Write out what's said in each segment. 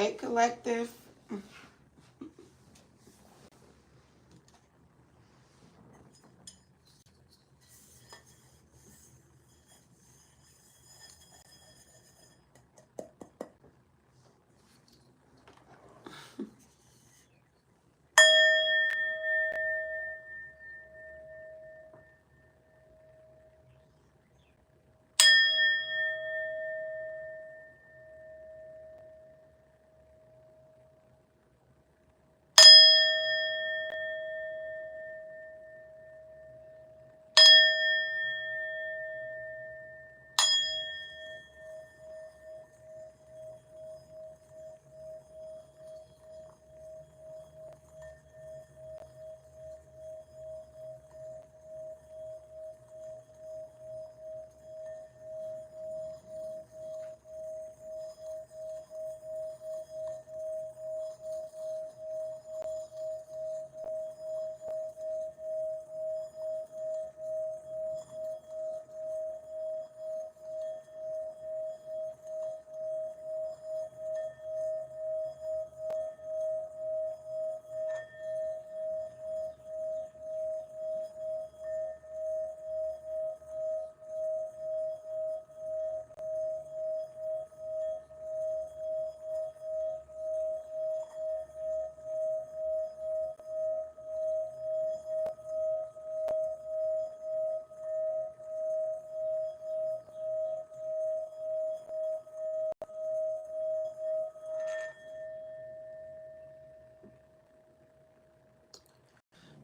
Hey, collective.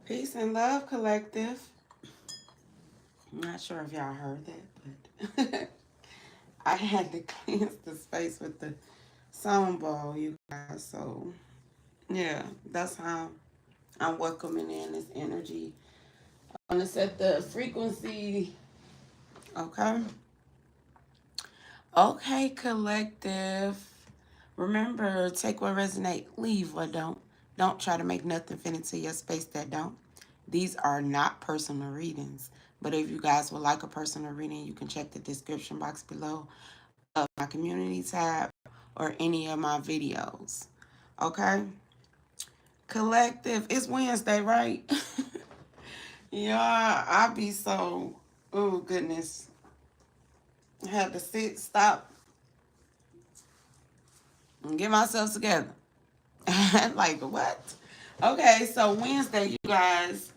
Peace and love, collective. I'm not sure if y'all heard that, but I had to cleanse the space with the sound ball, you guys. So, yeah, that's how I'm welcoming in this energy. I'm going to set the frequency. Okay. Okay, collective. Remember, take what resonate, leave what don't. Don't try to make nothing fit into your space that don't. These are not personal readings. But if you guys would like a personal reading, you can check the description box below of my community tab or any of my videos. Okay? Collective, it's Wednesday, right? Yeah, I be so, oh goodness. I had to sit, stop, and get myself together. Like what? Okay, so Wednesday, you guys.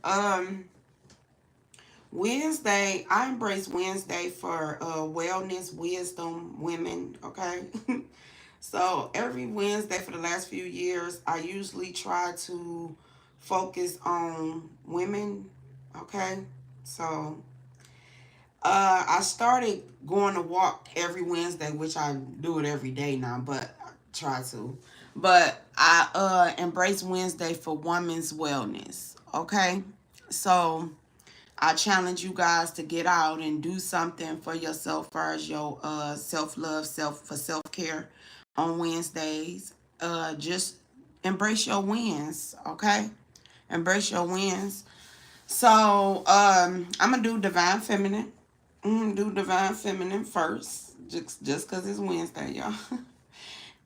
Wednesday, I embrace Wednesday for wellness, wisdom, women. Okay, so every Wednesday for the last few years, I usually try to focus on women. Okay, so I started going to walk every Wednesday, which I do it every day now, but I try to. But I embrace Wednesday for women's wellness. Okay, so I challenge you guys to get out and do something for yourself first, your self-love, self-care on Wednesdays. Just embrace your wins, okay? Embrace your wins. So I'm gonna do divine feminine. Do divine feminine first, just cause it's Wednesday, y'all.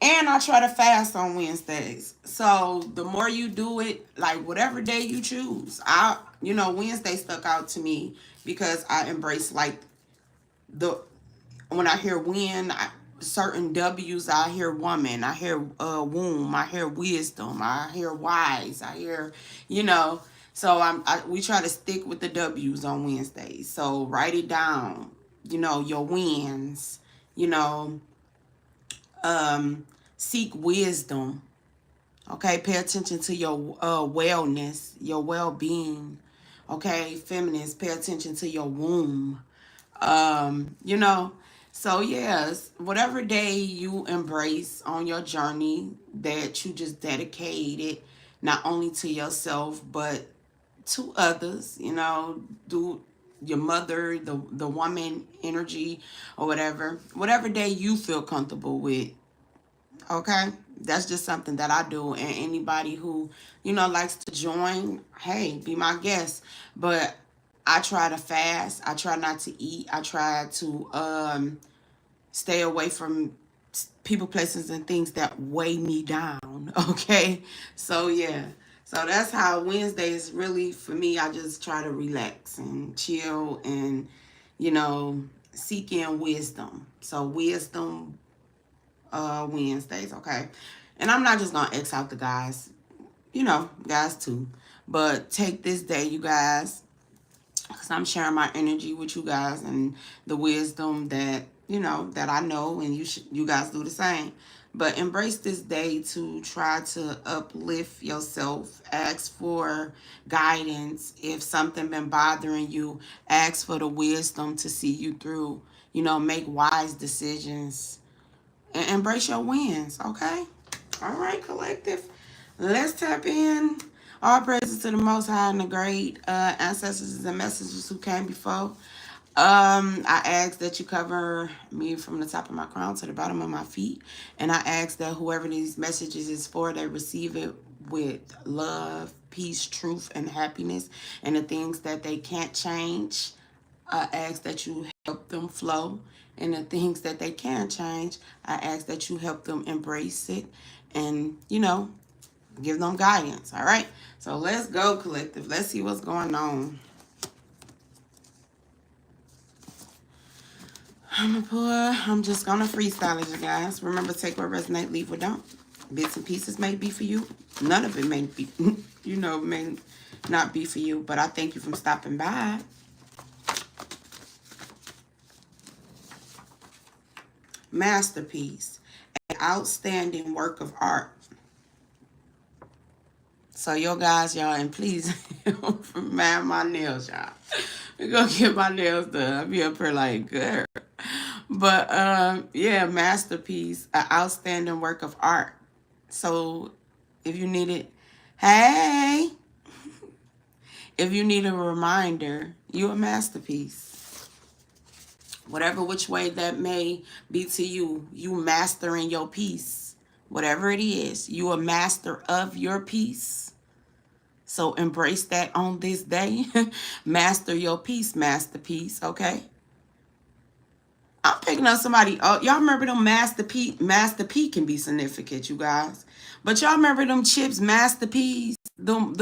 And I try to fast on Wednesdays. So the more you do it, like whatever day you choose. Wednesday stuck out to me because I embrace like the when I hear certain W's, I hear woman, I hear womb, I hear wisdom, I hear wise, I hear, you know. So we try to stick with the W's on Wednesdays. So write it down, your wins, you know, seek wisdom. Okay, pay attention to your wellness, your well-being. Okay, feminists, pay attention to your womb. You know, so yes, whatever day you embrace on your journey that you just dedicated not only to yourself but to others, do your mother, the woman energy or whatever day you feel comfortable with. Okay, that's just something that I do, and anybody who likes to join, hey, be my guest. But I try to fast. I try not to eat. I try to stay away from people, places, and things that weigh me down. Okay, so yeah, so that's how Wednesday is really for me. I just try to relax and chill and, you know, seek in wisdom. So wisdom Wednesdays, okay. And I'm not just gonna X out the guys, you know, guys too, but take this day, you guys, because I'm sharing my energy with you guys and the wisdom that, you know, that I know, and you guys do the same. But embrace this day to try to uplift yourself. Ask for guidance. If something been bothering you, ask for the wisdom to see you through. You know, make wise decisions and embrace your wins, okay? All right, collective. Let's tap in. All praises to the Most High and the great ancestors and messengers who came before. I ask that you cover me from the top of my crown to the bottom of my feet. And I ask that whoever these messages is for, they receive it with love, peace, truth, and happiness. And the things that they can't change, I ask that you help them flow. And the things that they can change, I ask that you help them embrace it and, you know, give them guidance. All right. So let's go, collective. Let's see what's going on. I'm just gonna freestyle it, you guys. Remember, take what resonate, leave what don't. Bits and pieces may be for you. None of it may be, you know, may not be for you. But I thank you for stopping by. Masterpiece, an outstanding work of art. So, yo, guys, y'all, and please, man, my nails, y'all. We gonna get my nails done. I'll be up here like, girl. But, yeah, masterpiece, an outstanding work of art. So, if you need it, hey, if you need a reminder, you're a masterpiece. Whatever which way that may be to you, you mastering your piece. Whatever it is, you a master of your piece. So embrace that on this day. Master your piece, masterpiece, okay? I'm picking up somebody. Oh, y'all remember them Master P? Master P can be significant, you guys. But y'all remember them chips, Master P's? Them.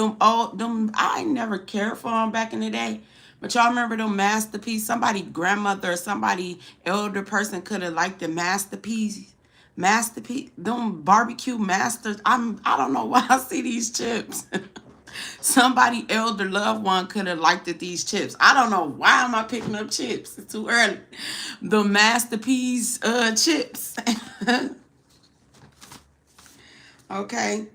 I never cared for them back in the day. But y'all remember them Master P's? Somebody grandmother or somebody elder person could have liked the Master P's. Master P, them barbecue masters. I don't know why I see these chips. Somebody elder loved one could have liked it, these chips. I don't know why am I picking up chips. It's too early. The masterpiece chips. Okay.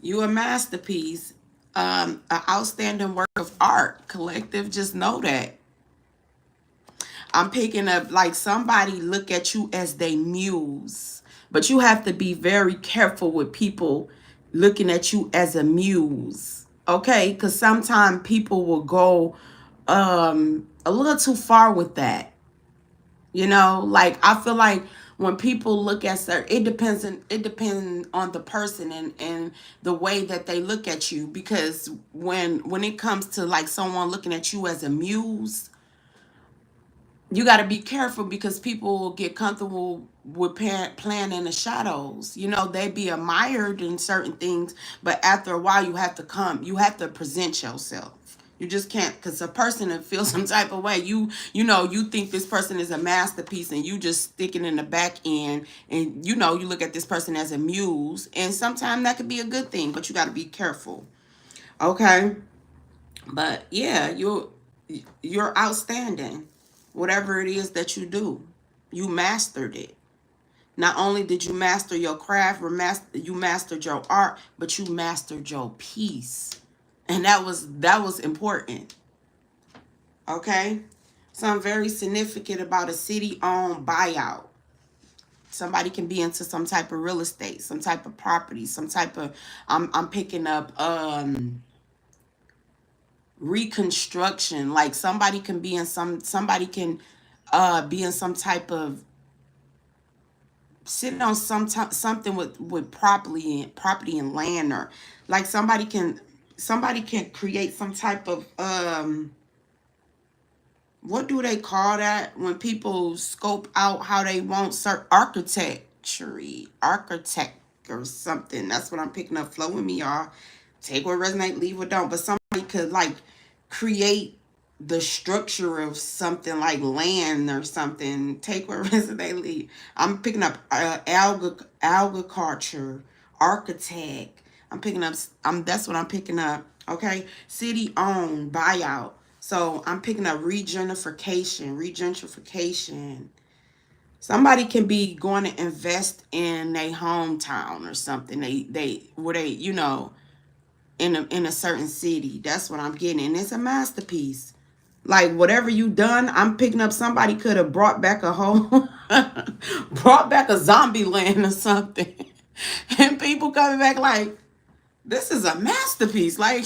You a masterpiece. An outstanding work of art. Collective, just know that. I'm picking up like somebody look at you as they muse. But you have to be very careful with people looking at you as a muse. Okay? Because sometimes people will go a little too far with that. You know, like I feel like when people look at certain, it depends on the person and the way that they look at you. Because when it comes to like someone looking at you as a muse, you got to be careful because people will get comfortable with playing in the shadows. You know, they be admired in certain things, but after a while, you have to present yourself. You just can't, because a person that feels some type of way, you know, you think this person is a masterpiece and you just sticking in the back end, and you know, you look at this person as a muse, and sometimes that could be a good thing, but you got to be careful. Okay. But yeah, you're outstanding. Whatever it is that you do, you mastered it. Not only did you master your craft, you mastered your art, but you mastered your peace. And that was important. Okay? Something very significant about a city-owned buyout. Somebody can be into some type of real estate, some type of property, some type of I'm picking up reconstruction. Like somebody can be in somebody can be in some type of sitting on something with property and land, or like somebody can create some type of what do they call that when people scope out how they want certain architect or something? That's what I'm picking up. Flow with me, y'all. Take what resonate, leave what don't. But somebody could like create the structure of something like land or something. Take what resonate, leave. I'm picking up agriculture, architect. I'm picking up. That's what I'm picking up. Okay, city owned buyout. So I'm picking up regentrification. Somebody can be going to invest in their hometown or something. They in a certain city. That's what I'm getting. And it's a masterpiece. Like whatever you done, I'm picking up somebody could have brought back a whole brought back a zombie land or something. And people coming back like, this is a masterpiece. Like,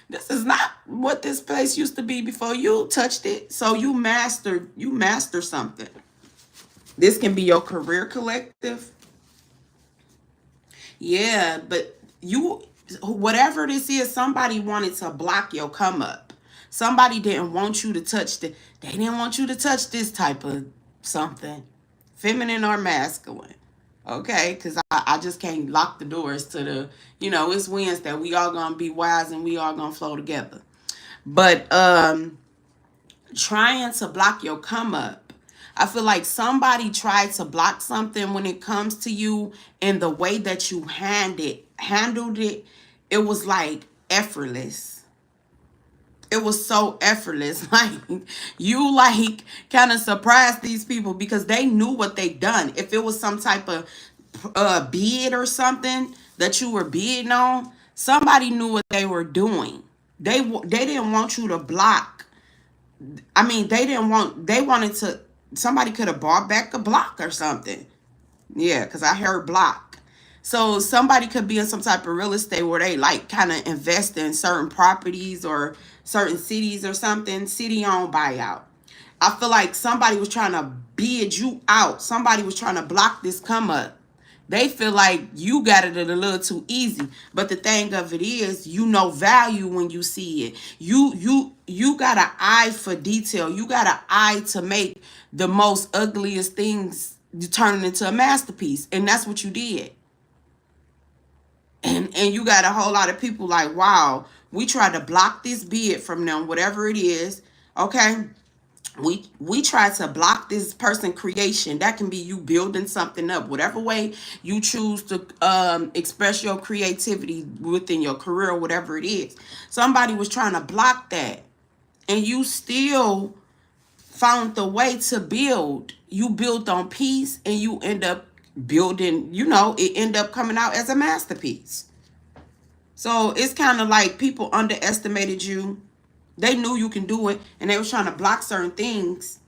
this is not what this place used to be before you touched it. So you master something. This can be your career collective. Yeah, but whatever this is, somebody wanted to block your come up. Somebody didn't want you to touch they didn't want you to touch this type of something, feminine or masculine. Okay, because I just can't lock the doors to it's Wednesday. We all gonna be wise and we all gonna flow together. But trying to block your come up. I feel like somebody tried to block something when it comes to you, and the way that you handled it, it was like effortless. It was so effortless. Like you like kind of surprised these people because they knew what they done. If it was some type of bid or something that you were bidding on, somebody knew what they were doing. They didn't want you to block. I mean, they wanted to, somebody could have bought back a block or something. Yeah, because I heard block. So somebody could be in some type of real estate where they like kind of invest in certain properties or certain cities or something, city owned buyout. I feel like somebody was trying to bid you out. Somebody was trying to block this come up. They feel like you got it a little too easy. But the thing of it is, you know value when you see it. You got an eye for detail. You got an eye to make the most ugliest things turn into a masterpiece. And that's what you did. And you got a whole lot of people like, wow, we tried to block this bid from them, whatever it is. Okay. We try to block this person creation. That can be you building something up, whatever way you choose to express your creativity within your career, whatever it is. Somebody was trying to block that, and you still found the way to build. You built on peace, and you end up building, it end up coming out as a masterpiece. So it's kind of like people underestimated you. They knew you can do it, and they was trying to block certain things,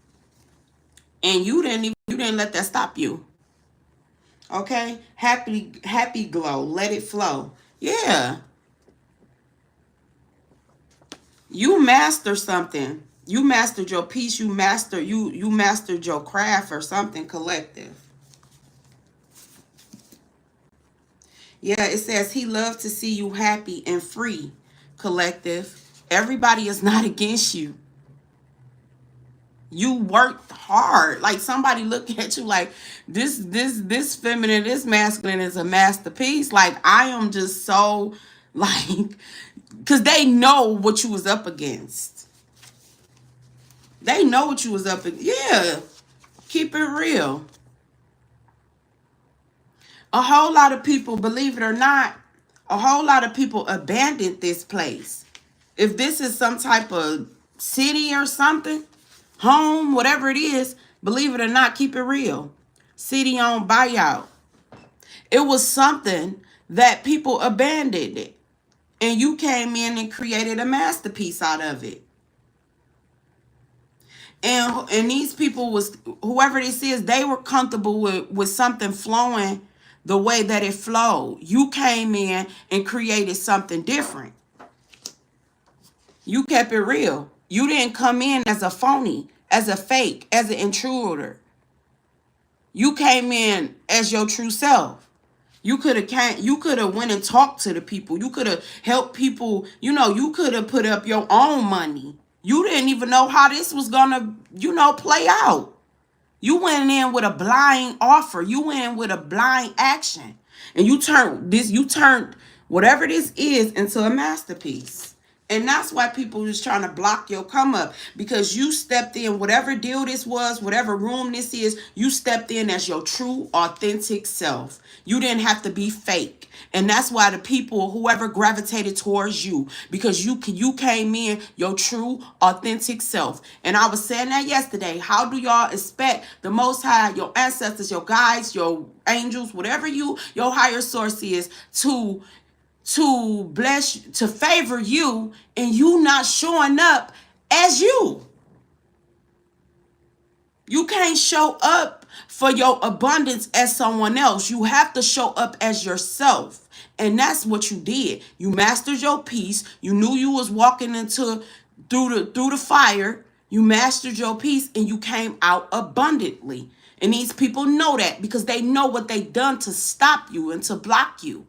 and you didn't let that stop you. Okay, happy glow, let it flow. Yeah, you master something. You mastered your piece. You mastered your craft or something collective. Yeah, it says he loves to see you happy and free, collective. Everybody is not against you. You worked hard. Like somebody looking at you like this feminine, this masculine is a masterpiece. Like I am just so like, because they know what you was up against. They know what you was up against. Yeah, keep it real. A whole lot of people, believe it or not, a whole lot of people abandoned this place. If this is some type of city or something, home, whatever it is, believe it or not, keep it real. City owned buyout. It was something that people abandoned it. And you came in and created a masterpiece out of it. And these people was, whoever this is, they were comfortable with something flowing the way that it flowed. You came in and created something different. You kept it real. You didn't come in as a phony, as a fake, as an intruder. You came in as your true self. You could have went and talked to the people. You could have helped people. You could have put up your own money. You didn't even know how this was gonna, play out. You went in with a blind offer. You went in with a blind action. And you turned whatever this is into a masterpiece. And that's why people is trying to block your come up, because you stepped in, whatever deal this was, whatever room this is, you stepped in as your true, authentic self. You didn't have to be fake. And that's why the people, whoever gravitated towards you, because you came in your true, authentic self. And I was saying that yesterday. How do y'all expect the Most High, your ancestors, your guides, your angels, whatever your higher source is, to bless, to favor you, and you not showing up as you? You can't show up for your abundance as someone else. You have to show up as yourself. And that's what you did. You mastered your peace. You knew you was walking through the fire. You mastered your peace and you came out abundantly. And these people know that because they know what they done to stop you and to block you.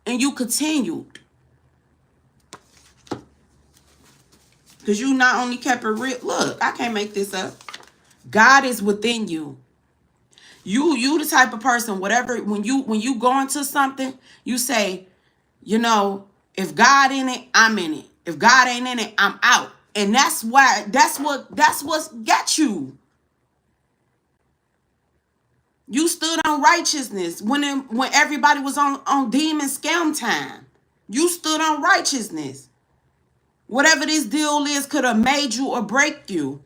And you continued. Because you not only kept it real. Look, I can't make this up. God is within you. You the type of person, whatever, when you go into something, you say, if God in it, I'm in it. If God ain't in it, I'm out. And that's what's got you. You stood on righteousness when everybody was on demon scam time. You stood on righteousness. Whatever this deal is could have made you or break you.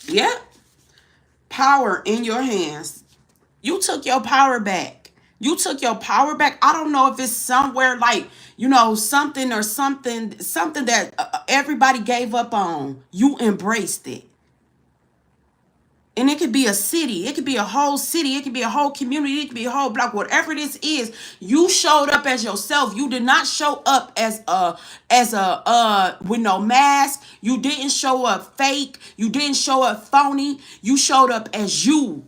Yep. Power in your hands. You took your power back. You took your power back. I don't know if it's somewhere like, something that everybody gave up on. You embraced it. And it could be a city. It could be a whole city. It could be a whole community. It could be a whole block. Whatever this is, you showed up as yourself. You did not show up as with no mask. You didn't show up fake. You didn't show up phony. You showed up as you.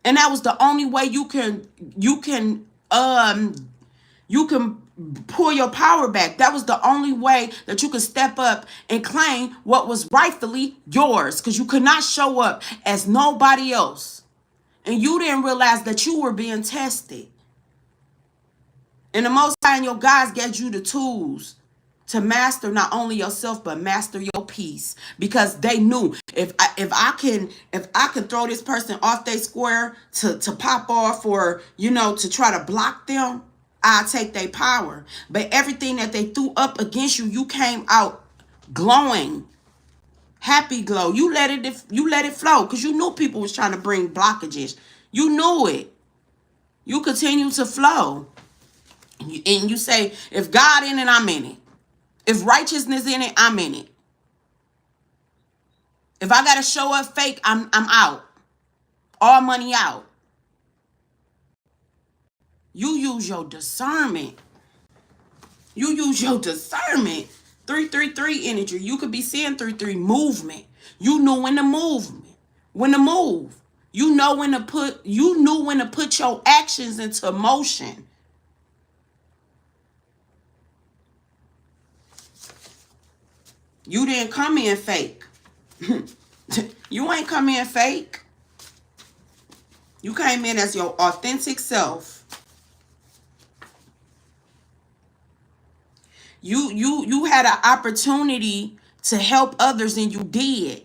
And that was the only way you can pull your power back. That was the only way that you could step up and claim what was rightfully yours, because you could not show up as nobody else. And you didn't realize that you were being tested. And the Most High and your guys gave you the tools to master not only yourself, but master your peace, because they knew if I can throw this person off their square to pop off, or to try to block them, I take their power. But everything that they threw up against you, you came out glowing, happy glow. You let it flow, because you knew people was trying to bring blockages. You knew it. You continue to flow, and you say, if God in it, I'm in it. If righteousness in it, I'm in it. If I gotta show up fake, I'm out. All money out. You use your discernment. You use your discernment. 333 energy. You could be seeing 3-3 movement. You knew when to move. You knew when to put your actions into motion. You didn't come in fake. You ain't come in fake. You came in as your authentic self. You had an opportunity to help others, and you did.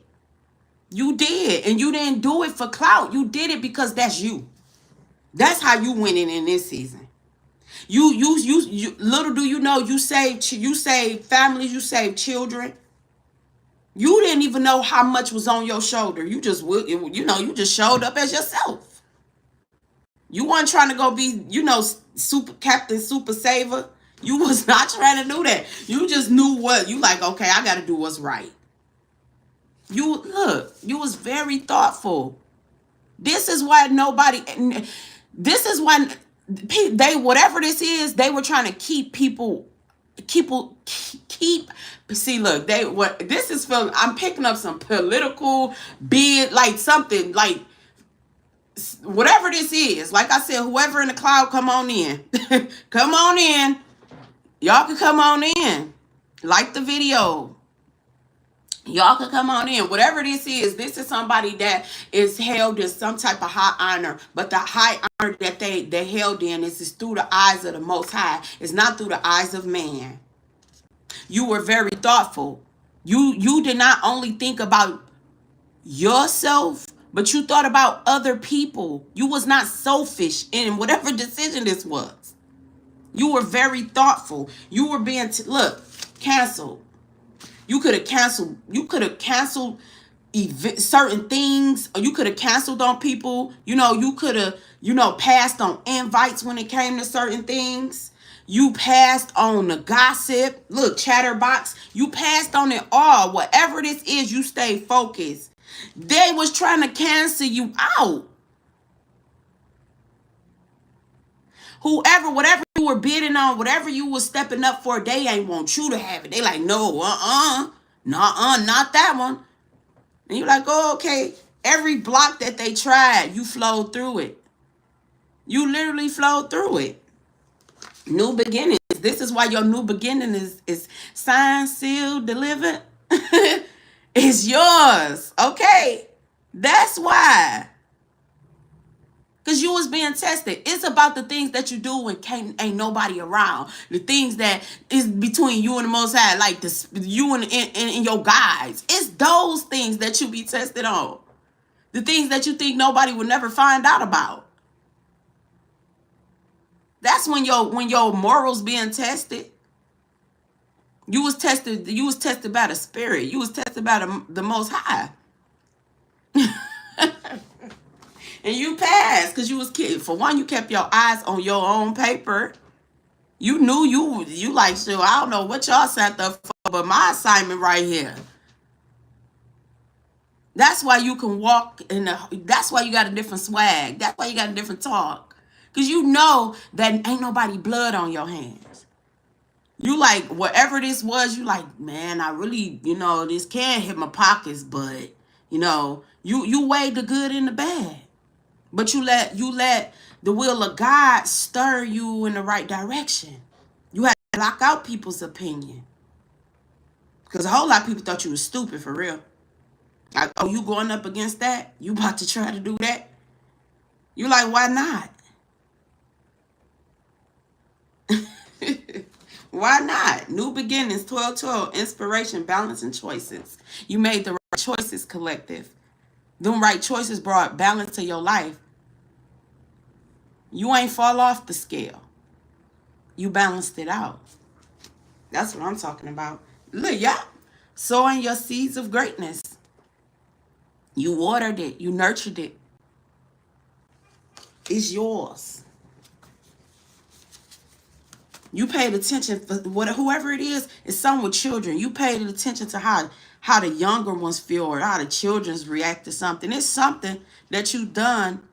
You did. And you didn't do it for clout. You did it because that's you. That's how you winning in this season. You little do you know, you saved families, you saved children. You didn't even know how much was on your shoulder. You just showed up as yourself. You weren't trying to go be, super captain, super saver. You was not trying to do that. You just knew what you like. Okay, I got to do what's right. You was very thoughtful. This is why they, whatever this is, they were trying to keep people. See, look, this is from, I'm picking up some political bid, like something like whatever this is, like I said, whoever in the cloud, come on in. Come on in. Y'all can come on in. Like the video. Y'all can come on in. Whatever this is somebody that is held in some type of high honor. But the high honor that they held in is through the eyes of the Most High. It's not through the eyes of man. You were very thoughtful. You did not only think about yourself, but you thought about other people. You was not selfish in whatever decision this was. You were very thoughtful. You were being look, canceled. You could have canceled. You could have canceled certain things, or you could have canceled on people. You could have, passed on invites when it came to certain things. You passed on the gossip. Look, chatterbox. You passed on it all. Whatever this is, you stay focused. They was trying to cancel you out. Whatever you were bidding on, whatever you were stepping up for, they ain't want you to have it. They like, no, not that one. And you're like, oh, okay. Every block that they tried, you flowed through it. You literally flowed through it. New beginnings. This is why your new beginning is signed, sealed, delivered. It's yours. Okay. That's why. Because you was being tested. It's about the things that you do when ain't nobody around. The things that is between you and the Most High, like this, you and your guides. It's those things that you be tested on. The things that you think nobody would never find out about. That's when your morals being tested. You was tested by the Spirit. You was tested by the Most High. And you passed because you was kid. For one, you kept your eyes on your own paper. You knew you like, sure, I don't know what y'all sat up for, but my assignment right here. That's why you can walk that's why you got a different swag. That's why you got a different talk. Because you know that ain't nobody blood on your hands. You like, whatever this was, you like, man, I really, this can hit my pockets, but, you weighed the good and the bad. But you let the will of God stir you in the right direction. You had to block out people's opinion. Because a whole lot of people thought you was stupid, for real. Like, oh, you going up against that? You about to try to do that? You like, why not? Why not? New beginnings, 12-12, inspiration, balance, and choices. You made the right choices, collective. Them right choices brought balance to your life. You ain't fall off the scale. You balanced it out. That's what I'm talking about. Look, y'all, sowing your seeds of greatness. You watered it. You nurtured it. It's yours. You paid attention for whoever it is some with children. You paid attention to how the younger ones feel or how the children's react to something. It's something that you done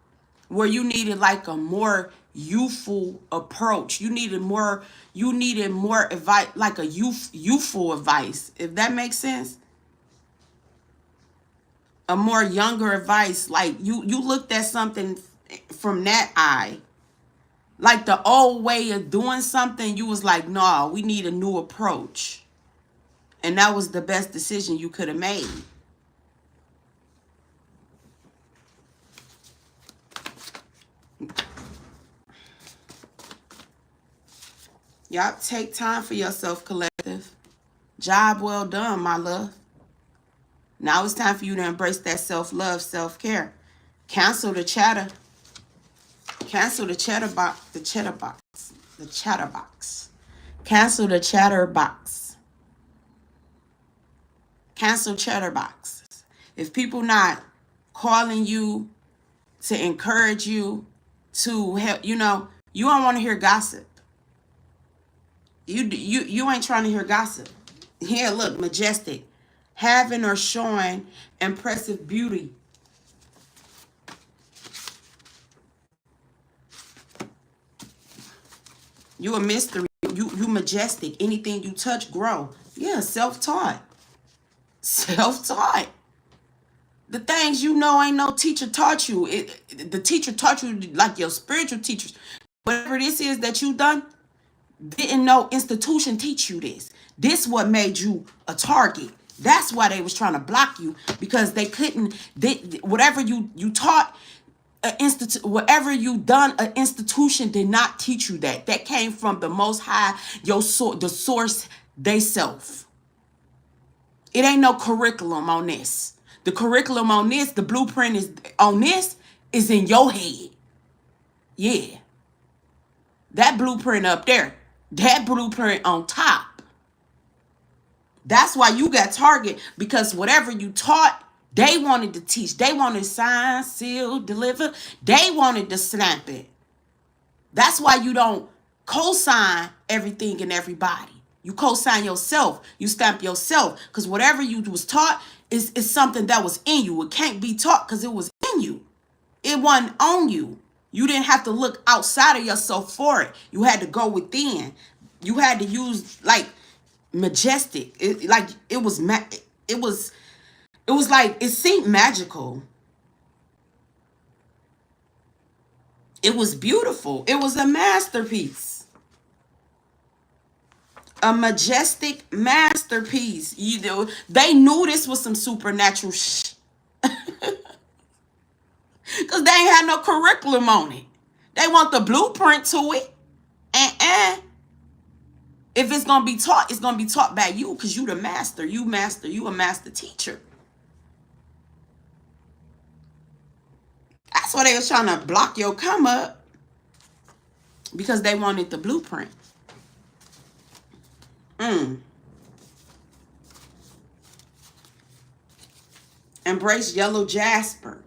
where you needed like a more youthful approach. You needed more advice, like a youthful advice, if that makes sense. A more younger advice, like you looked at something from that eye. Like the old way of doing something, you was like, no, we need a new approach. And that was the best decision you could have made. Y'all take time for yourself, collective. Job well done, my love. Now it's time for you to embrace that self-love, self-care. Cancel the chatter. Cancel the chatterbox. The chatterbox. The chatterbox. Cancel the chatterbox. Cancel chatterboxes. If people not calling you to encourage you, to help, you don't want to hear gossip. You ain't trying to hear gossip. Here, look, majestic. Having or showing impressive beauty. You a mystery. You majestic. Anything you touch, grow. Yeah, self-taught. Self-taught. The things you know ain't no teacher taught you. The teacher taught you, like your spiritual teachers. Whatever this is that you done, didn't no institution teach you this. This what made you a target. That's why they was trying to block you, because they couldn't. Whatever you taught, whatever you done, an institution did not teach you that. That came from the Most High, the source they self. It ain't no curriculum on this. The curriculum on this, the blueprint is on this, is in your head. Yeah. That blueprint up there. That blueprint on top. That's why you got target, because whatever you taught, they wanted to teach. They wanted to sign, seal, deliver. They wanted to stamp it. That's why you don't co-sign everything and everybody. You co-sign yourself. You stamp yourself. Because whatever you was taught is something that was in you. It can't be taught because it was in you. It wasn't on you. You didn't have to look outside of yourself for it. You had to go within. You had to use like majestic. It was like it seemed magical. It was beautiful. It was a masterpiece. A majestic masterpiece. You know, they knew this was some supernatural shit. Because they ain't had no curriculum on it. They want the blueprint to it. If it's going to be taught, it's going to be taught by you, because you the master. You a master teacher. That's why they was trying to block your come up, because they wanted the blueprint. Embrace yellow jasper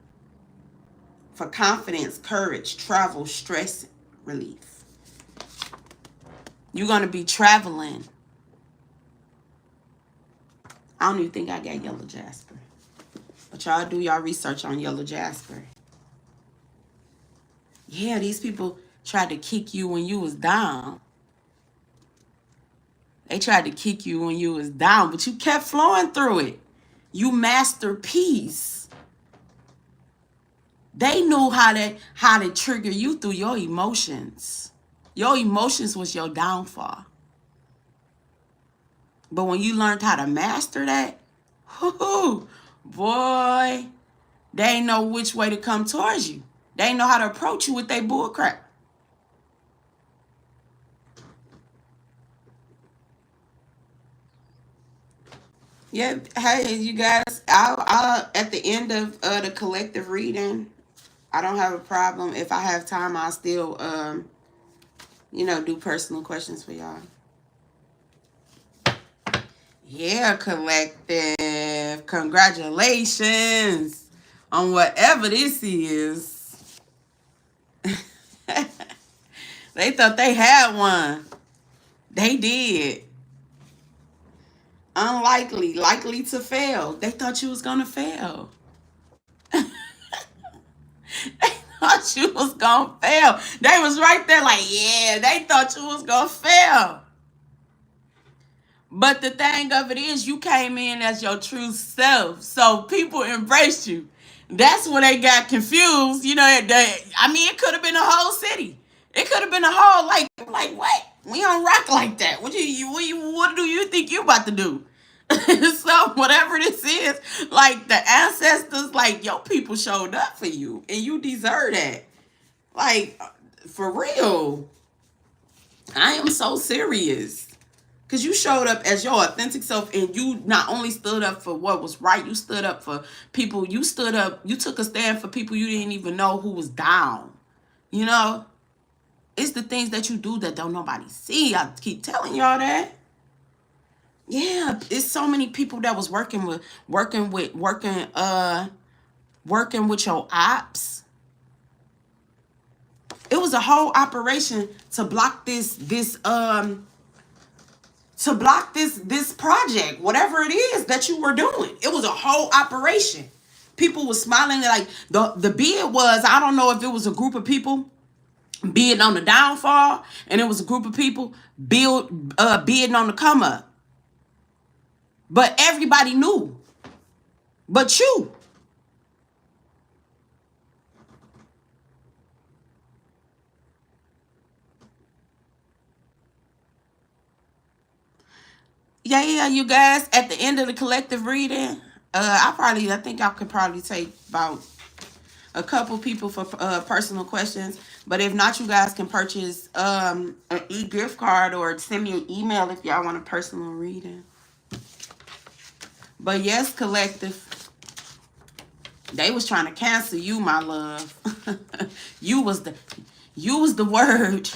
for confidence, courage, travel, stress relief. You're going to be traveling. I don't even think I got yellow jasper. But y'all do y'all research on yellow jasper. Yeah, these people tried to kick you when you was down. They tried to kick you when you was down, but you kept flowing through it. You masterpiece. They knew how to trigger you through your emotions. Your emotions was your downfall. But when you learned how to master that, boy, they ain't know which way to come towards you. They ain't know how to approach you with their bullcrap. Yeah, hey, you guys, I'll at the end of the collective reading, I don't have a problem. If I have time, I'll still, do personal questions for y'all. Yeah, collective. Congratulations on whatever this is. They thought they had one. They did. Unlikely, likely to fail. They thought you was going to fail. They thought you was going to fail. They was right there like, yeah, they thought you was going to fail. But the thing of it is, you came in as your true self. So people embraced you. That's when they got confused. It could have been a whole city. It could have been a whole, like what? We don't rock like that. What do you think you about to do? So whatever this is, like the ancestors, like your people showed up for you, and you deserve that. Like, for real. I am so serious. Because you showed up as your authentic self, and you not only stood up for what was right, you stood up for people. You stood up, you took a stand for people you didn't even know who was down. It's the things that you do that don't nobody see. I keep telling y'all that. Yeah, it's so many people that was working with your ops. It was a whole operation to block this project, whatever it is that you were doing. It was a whole operation. People were smiling, like the bid was, I don't know if it was a group of people bidding on the downfall, and it was a group of people bidding on the come up. But everybody knew. But you. Yeah, you guys, at the end of the collective reading, I think I could probably take about a couple people for personal questions. But if not, you guys can purchase an e-gift card or send me an email if y'all want a personal reading. But yes, collective, they was trying to cancel you, my love. you was the word.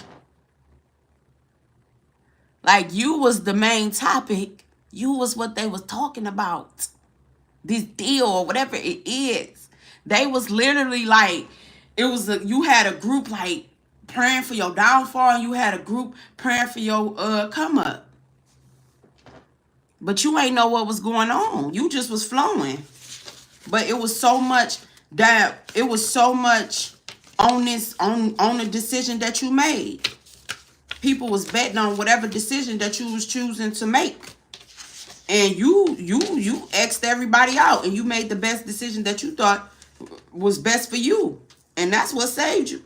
Like, you was the main topic. You was what they was talking about. This deal or whatever it is. They was literally like, you had a group like praying for your downfall, and you had a group praying for your come up. But you ain't know what was going on. You just was flowing. But it was so much on the decision that you made. People was betting on whatever decision that you was choosing to make. And you X'd everybody out, and you made the best decision that you thought was best for you. And that's what saved you.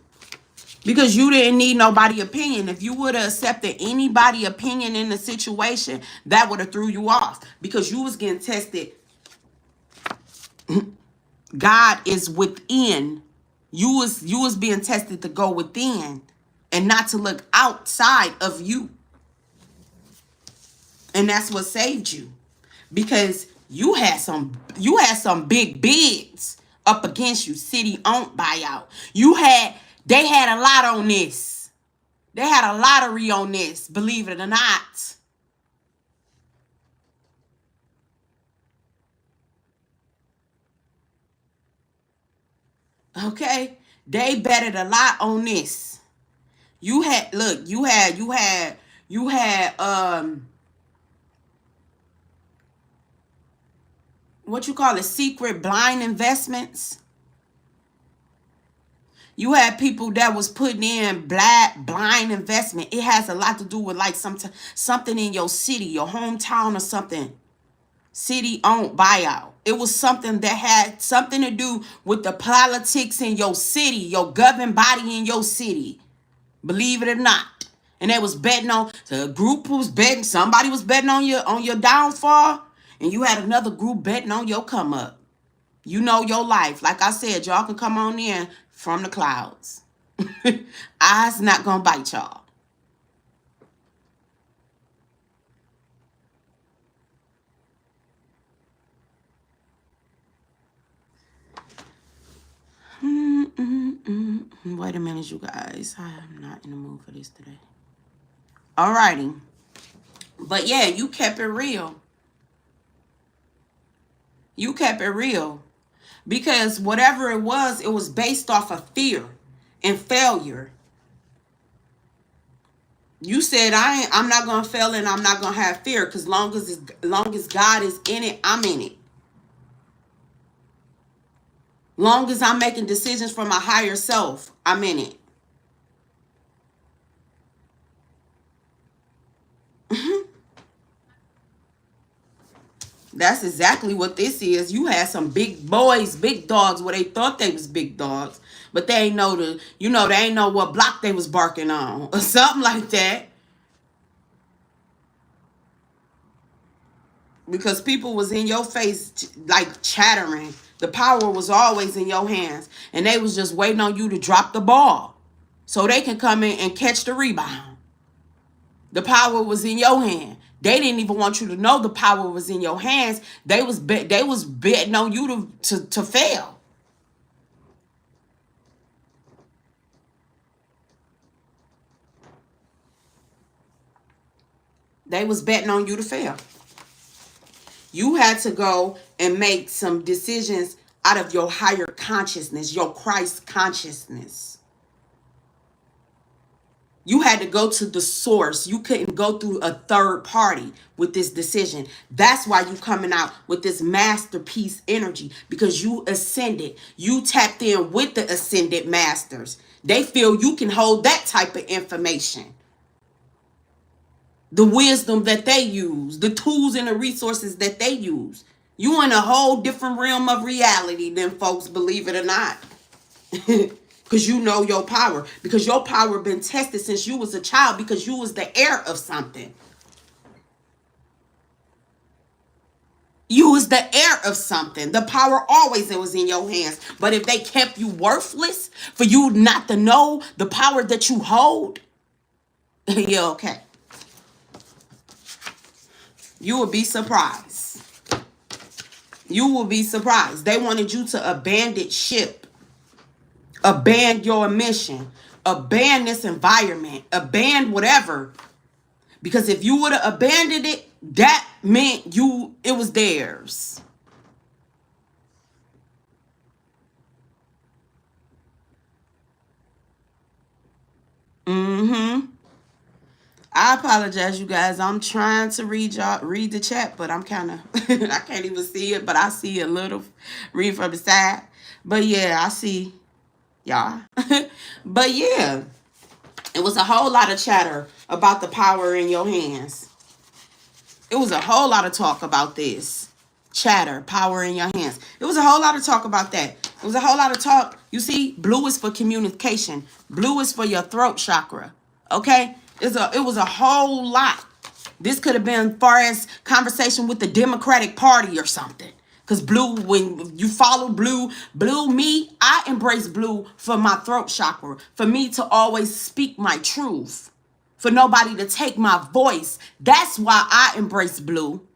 Because you didn't need nobody's opinion. If you would have accepted anybody's opinion in the situation, that would have threw you off. Because you was getting tested. God is within. You was being tested to go within and not to look outside of you. And that's what saved you. Because you had some big bids up against you, city owned buyout. They had a lot on this. They had a lottery on this, believe it or not. Okay? They betted a lot on this. You had what you call it, secret blind investments. You had people that was putting in blind investment. It has a lot to do with like something in your city, your hometown or something. City owned buyout. It was something that had something to do with the politics in your city, your governing body in your city. Believe it or not. And they was betting on, the group was betting, somebody was betting on your downfall, and you had another group betting on your come up. You know your life. Like I said, y'all can come on in from the clouds. Eyes not gonna bite y'all. Wait a minute, you guys. I'm not in the mood for this today. Alrighty. But yeah, you kept it real. You kept it real. Because whatever it was based off of fear and failure. You said I'm not gonna fail and I'm not gonna have fear, because long as God is in it, I'm in it. Long as I'm making decisions for my higher self, I'm in it. That's exactly what this is. You had some big boys, big dogs, where they thought they was big dogs, but they ain't know they ain't know what block they was barking on or something like that. Because people was in your face like chattering. The power was always in your hands, and they was just waiting on you to drop the ball so they can come in and catch the rebound. The power was in your hand. They didn't even want you to know the power was in your hands. They was betting on you to fail. They was betting on you to fail. You had to go and make some decisions out of your higher consciousness, your Christ consciousness. You had to go to the source. You couldn't go through a third party with this decision. That's why you coming out with this masterpiece energy, because you ascended. You tapped in with the ascended masters. They feel you can hold that type of information. The wisdom that they use, the tools and the resources that they use. You in a whole different realm of reality than folks, believe it or not. Because you know your power. Because your power been tested since you was a child, because you was the heir of something. You was the heir of something. The power always it was in your hands. But if they kept you worthless for you not to know the power that you hold, you're okay. You will be surprised. You will be surprised. They wanted you to abandon ship, abandon your mission, abandon this environment, abandon whatever. Because if you would have abandoned it, that meant it was theirs. I apologize, you guys. I'm trying to read the chat, but I'm kind of I can't even see it, but I see a little read from the side. But yeah, I see y'all. But yeah, it was a whole lot of chatter about the power in your hands. It was a whole lot of talk about this. Chatter, power in your hands. It was a whole lot of talk about that. It was a whole lot of talk. You see, blue is for communication. Blue is for your throat chakra. Okay? It was a whole lot. This could have been far as conversation with the Democratic Party or something. Because blue, when you follow blue, I embrace blue for my throat chakra. For me to always speak my truth. For nobody to take my voice. That's why I embrace blue.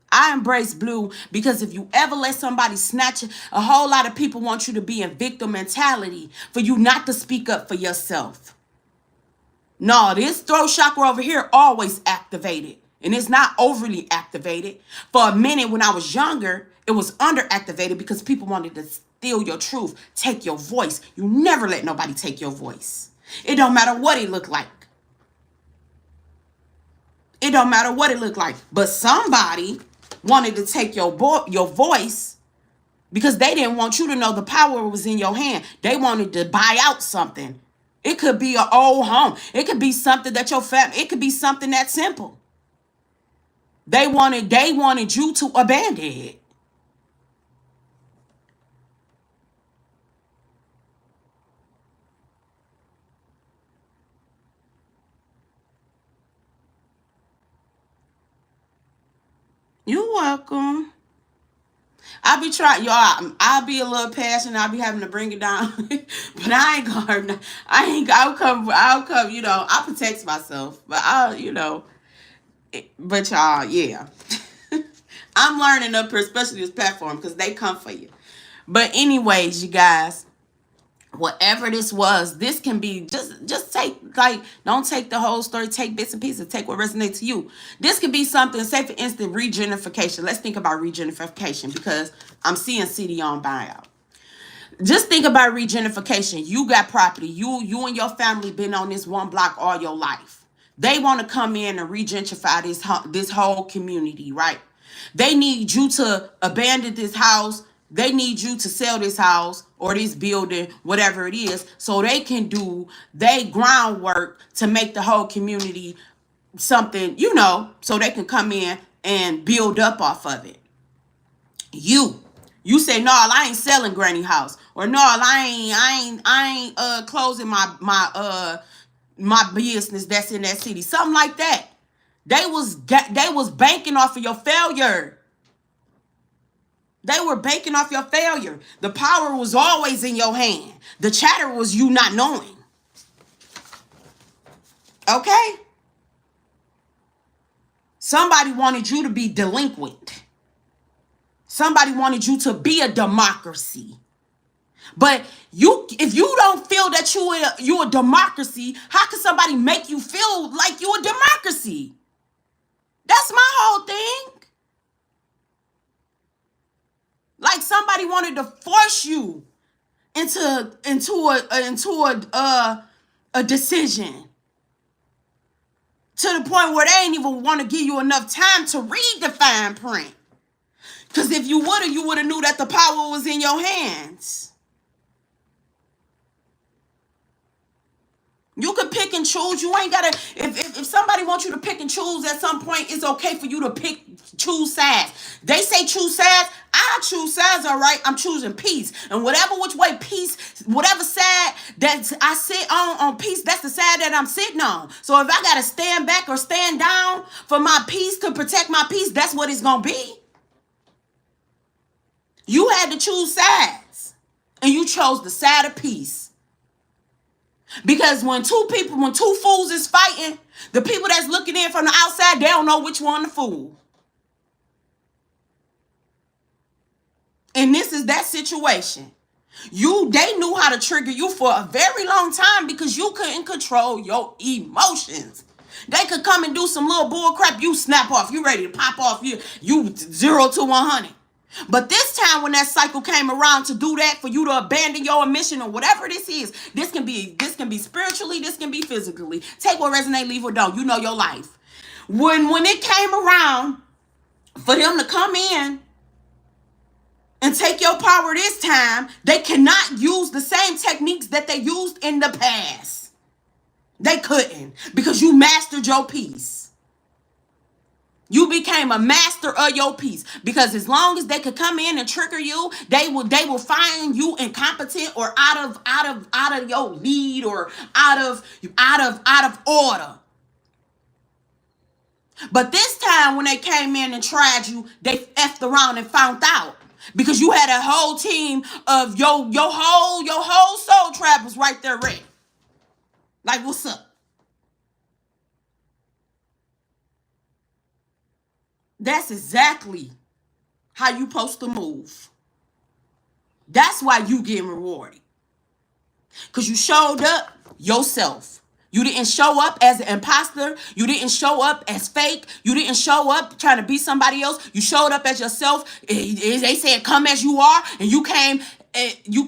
I embrace blue because if you ever let somebody snatch it, a whole lot of people want you to be in victim mentality for you not to speak up for yourself. No, this throat chakra over here always activated. And it's not overly activated. For a minute when I was younger, it was underactivated because people wanted to steal your truth, take your voice. You never let nobody take your voice. It don't matter what it looked like. It don't matter what it looked like. But somebody wanted to take your voice because they didn't want you to know the power was in your hand. They wanted to buy out something. It could be an old home. It could be something that your family, it could be something that simple. They wanted you to abandon it. You're welcome. I be trying, y'all. I be a little passionate. I be having to bring it down, but I ain't gonna. I'll come. You know, I protect myself, but but y'all, yeah. I'm learning up here, especially this platform, because they come for you. But anyways, you guys, whatever this was, this can be just take, like, don't take the whole story, take bits and pieces, take what resonates to you. This could be something, say for instance, regenerification. Let's think about regenerification because I'm seeing CD on buyout. Just think about regenerification. You got property. You and your family been on this one block all your life. They want to come in and regentrify this whole community, right? They need you to abandon this house. They need you to sell this house or this building, whatever it is, so they can do their groundwork to make the whole community something, so they can come in and build up off of it. You say, no, I ain't selling granny house, or no, I ain't closing my business that's in that city, something like that. They was banking off of your failure. They were banking off your failure. The power was always in your hand. The chatter was you not knowing. Okay? Somebody wanted you to be delinquent. Somebody wanted you to be a democracy. But if you don't feel that you a democracy, how can somebody make you feel like you a democracy? That's my whole thing. Like somebody wanted to force you into a decision to the point where they ain't even want to give you enough time to read the fine print. Because if you would have knew that the power was in your hands. You can pick and choose. You ain't gotta. If somebody wants you to pick and choose at some point, it's okay for you to choose sides. They say choose sides. I choose sides. All right. I'm choosing peace, and whatever which way peace, whatever side that I sit on peace, that's the side that I'm sitting on. So if I gotta stand back or stand down for my peace to protect my peace, that's what it's gonna be. You had to choose sides, and you chose the side of peace. Because when two fools is fighting, the people that's looking in from the outside, they don't know which one the fool. And this is that situation. They knew how to trigger you for a very long time because you couldn't control your emotions. They could come and do some little bull crap, you snap off, you ready to pop off, you 0 to 100. But this time when that cycle came around to do that, for you to abandon your mission or whatever this is, this can be spiritually, this can be physically. Take what resonate, leave what don't. You know your life. When it came around for them to come in and take your power this time, they cannot use the same techniques that they used in the past. They couldn't, because you mastered your peace. You became a master of your peace, because as long as they could come in and trigger you, they will find you incompetent or out of your lead or out of order. But this time when they came in and tried you, they effed around and found out, because you had a whole team of your whole soul tribe was right there ready. Like, what's up? That's exactly how you supposed to move. That's why you getting rewarded. Because you showed up yourself. You didn't show up as an imposter. You didn't show up as fake. You didn't show up trying to be somebody else. You showed up as yourself. They said come as you are, and you came in, you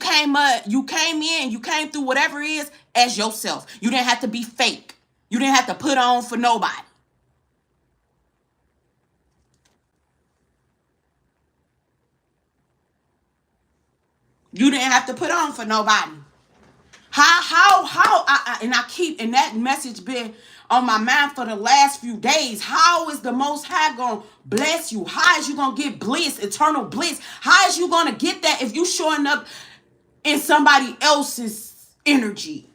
came through whatever it is as yourself. You didn't have to be fake. You didn't have to put on for nobody. You didn't have to put on for nobody. And that message been on my mind for the last few days. How is the Most High gonna bless you? How is you gonna get bliss, eternal bliss? How is you gonna get that if you showing up in somebody else's energy?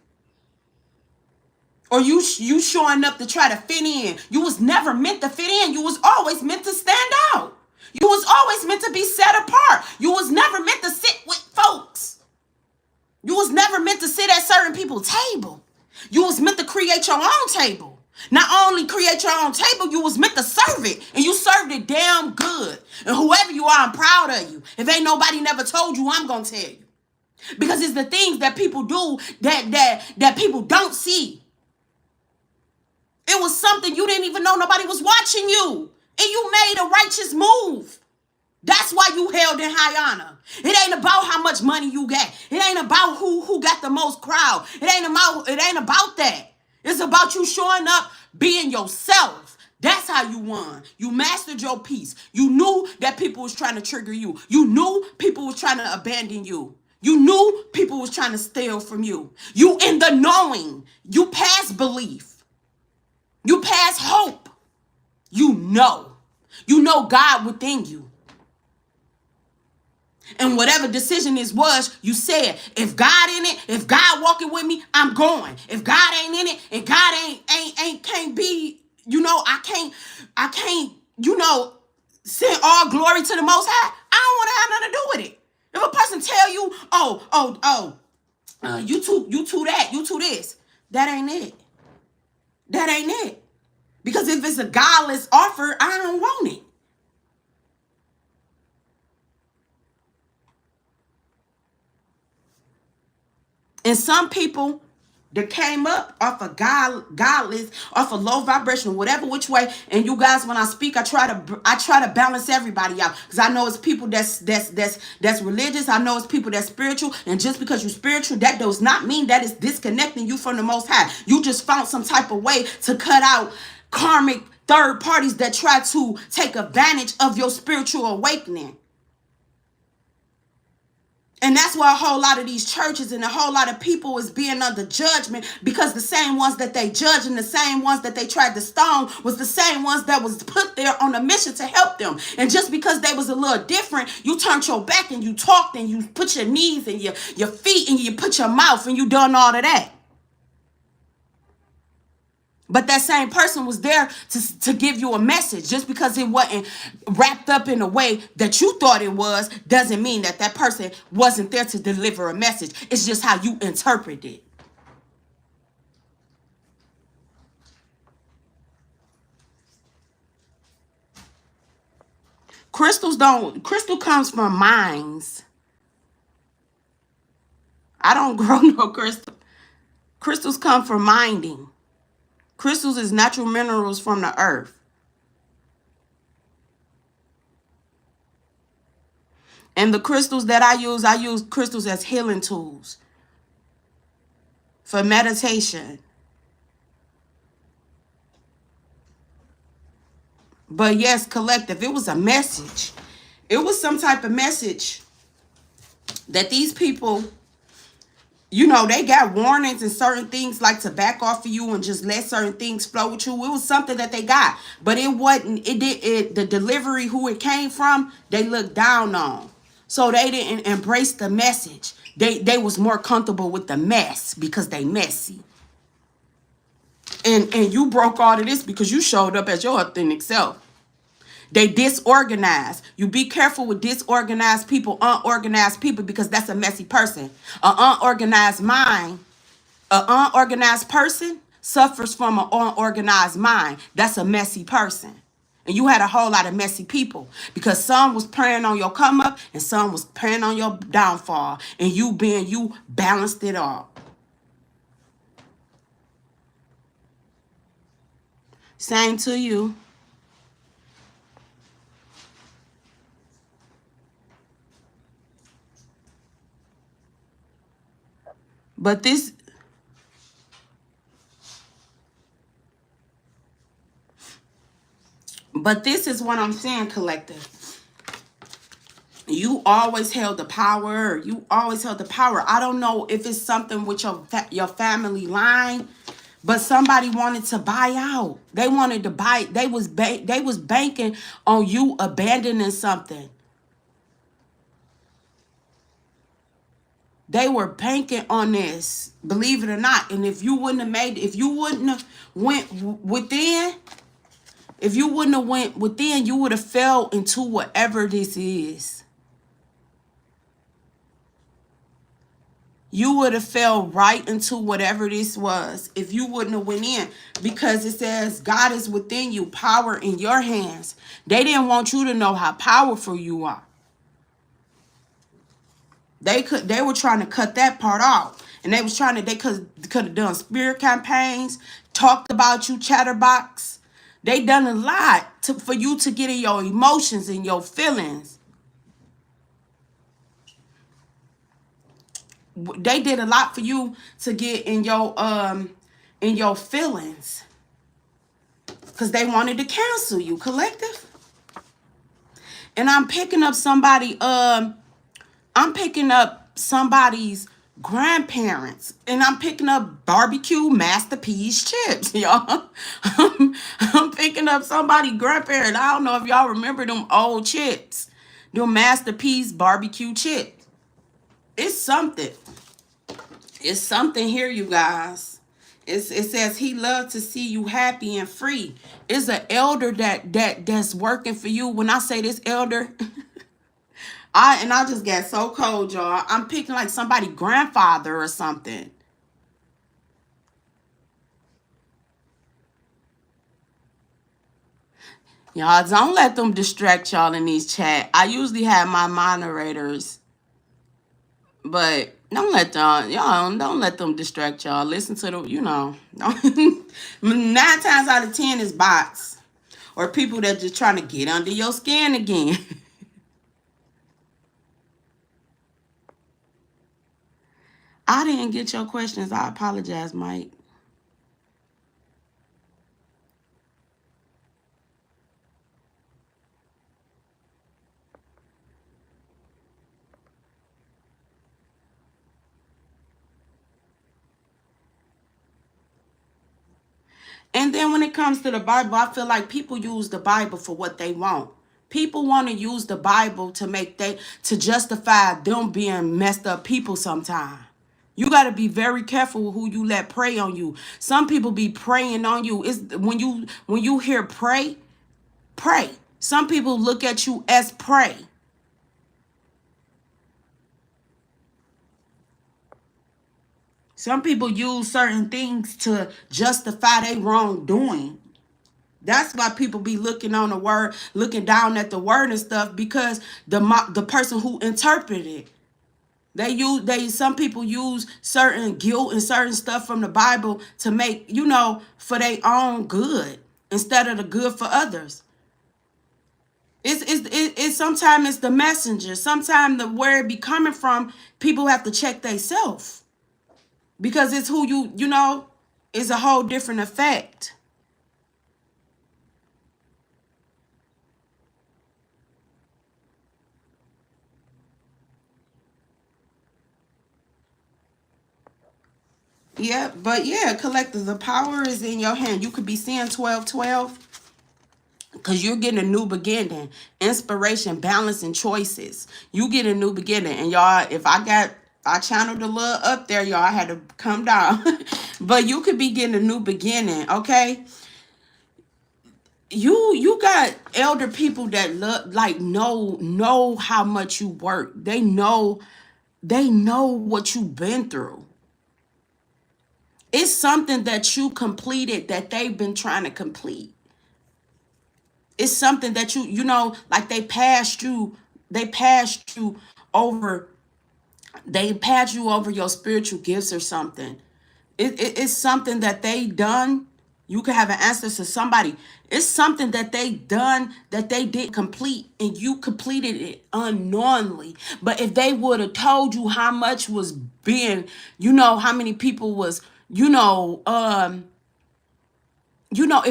Or you showing up to try to fit in? You was never meant to fit in. You was always meant to stand out. You was always meant to be set apart. You was never meant to sit with folks. You was never meant to sit at certain people's table. You was meant to create your own table. Not only create your own table, you was meant to serve it. And you served it damn good. And whoever you are, I'm proud of you. If ain't nobody never told you, I'm going to tell you. Because it's the things that people do that people don't see. It was something you didn't even know nobody was watching you. And you made a righteous move. That's why you held in high honor. It ain't about how much money you got. It ain't about who got the most crowd. It ain't about that. It's about you showing up, being yourself. That's how you won. You mastered your peace. You knew that people was trying to trigger you. You knew people was trying to abandon you. You knew people was trying to steal from you. You in the knowing. You past belief. You past hope. You know. You know God within you. And whatever decision this was, you said, if God in it, if God walking with me, I'm going. If God ain't in it, and God can't be, I can't, send all glory to the Most High, I don't want to have nothing to do with it. If a person tell you, you too that, you too this, that ain't it. That ain't it. Because if it's a godless offer, I don't want it. And some people that came up off of godless, off of low vibration, whatever which way. And you guys, when I speak, I try to balance everybody out, because I know it's people that's religious. I know it's people that's spiritual. And just because you're spiritual, that does not mean that it's disconnecting you from the Most High. You just found some type of way to cut out karmic third parties that try to take advantage of your spiritual awakening. And that's why a whole lot of these churches and a whole lot of people is being under judgment, because the same ones that they judged and the same ones that they tried to stone was the same ones that was put there on a mission to help them. And just because they was a little different, you turned your back and you talked and you put your knees and your feet and you put your mouth and you done all of that. But that same person was there to give you a message. Just because it wasn't wrapped up in a way that you thought it was, doesn't mean that that person wasn't there to deliver a message. It's just how you interpret it. Crystal comes from mines. I don't grow no crystal. Crystals come from mining. Crystals is natural minerals from the earth. And the crystals that I use crystals as healing tools for meditation. But yes, collective, it was a message. It was some type of message that these people, you know, they got warnings and certain things like to back off of you and just let certain things flow with you. It was something that they got, but it wasn't, the delivery, who it came from, they looked down on. So they didn't embrace the message. They was more comfortable with the mess because they messy. And you broke all of this because you showed up as your authentic self. They disorganized. You be careful with disorganized people, unorganized people, because that's a messy person. An unorganized mind, an unorganized person suffers from an unorganized mind. That's a messy person. And you had a whole lot of messy people because some was praying on your come up and some was praying on your downfall. And you being you balanced it all. Same to you. But this is what I'm saying, collective. You always held the power. You always held the power. I don't know if it's something with your family line, but somebody wanted to buy out. They wanted to buy. They was banking on you abandoning something. They were banking on this, believe it or not. And if you wouldn't have made, if you wouldn't have went within, you would have fell into whatever this is. You would have fell right into whatever this was if you wouldn't have went in, because it says God is within you, power in your hands. They didn't want you to know how powerful you are. They were trying to cut that part off. And they could have done spirit campaigns, talked about you, chatterbox. They done a lot for you to get in your emotions and your feelings. They did a lot for you to get in your feelings. Because they wanted to cancel you, collective. And I'm picking up somebody's grandparents, and I'm picking up barbecue masterpiece chips, y'all. I'm picking up somebody's grandparent. I don't know if y'all remember them old chips, them masterpiece barbecue chips. It's something. It's something here, you guys. It says he loved to see you happy and free. It's an elder that's working for you. When I say this elder, I just got so cold, y'all. I'm picking like somebody grandfather or something. Y'all, don't let them distract y'all in these chat. I usually have my moderators, but don't let them distract y'all. Listen to the, 9 times out of 10 is bots or people that just trying to get under your skin again. I didn't get your questions. I apologize, Mike. And then when it comes to the Bible, I feel like people use the Bible for what they want. People want to use the Bible to justify them being messed up people sometimes. You got to be very careful who you let pray on you. Some people be praying on you. It's when you hear pray, pray. Some people look at you as pray. Some people use certain things to justify their wrongdoing. That's why people be looking on the word, looking down at the word and stuff, because the person who interpreted it, some people use certain guilt and certain stuff from the Bible to make, for their own good instead of the good for others. It's sometimes it's the messenger. Sometimes the word be coming from, people have to check themselves, because it's who is a whole different effect. Yeah, but yeah, collective, the power is in your hand. You could be seeing 12-12 because you're getting a new beginning, inspiration, balance, and choices. You get a new beginning. And y'all, if I channeled a little up there, y'all, I had to come down. But you could be getting a new beginning, okay? You got elder people that know how much you work. They know what you've been through. It's something that you completed that they've been trying to complete. It's something that like they passed you over, your spiritual gifts or something. It's something that they done. You could have an answer to somebody. It's something that they done that they didn't complete, and you completed it unknowingly. But if they would have told you how much was being, how many people was, if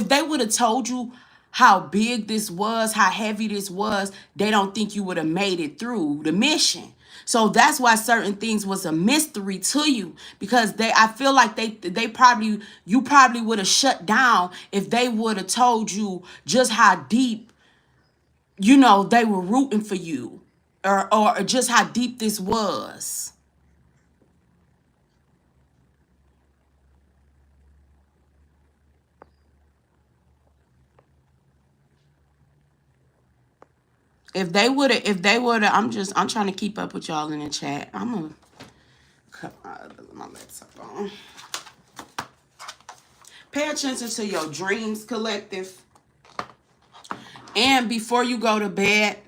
they would have told you how big this was, how heavy this was, they don't think you would have made it through the mission. So that's why certain things was a mystery to you, because I feel like you probably would have shut down if they would have told you just how deep, they were rooting for you, or just how deep this was. If they would have, I'm trying to keep up with y'all in the chat. I'm gonna cut my laptop on. Pay attention to your dreams, collective. And before you go to bed,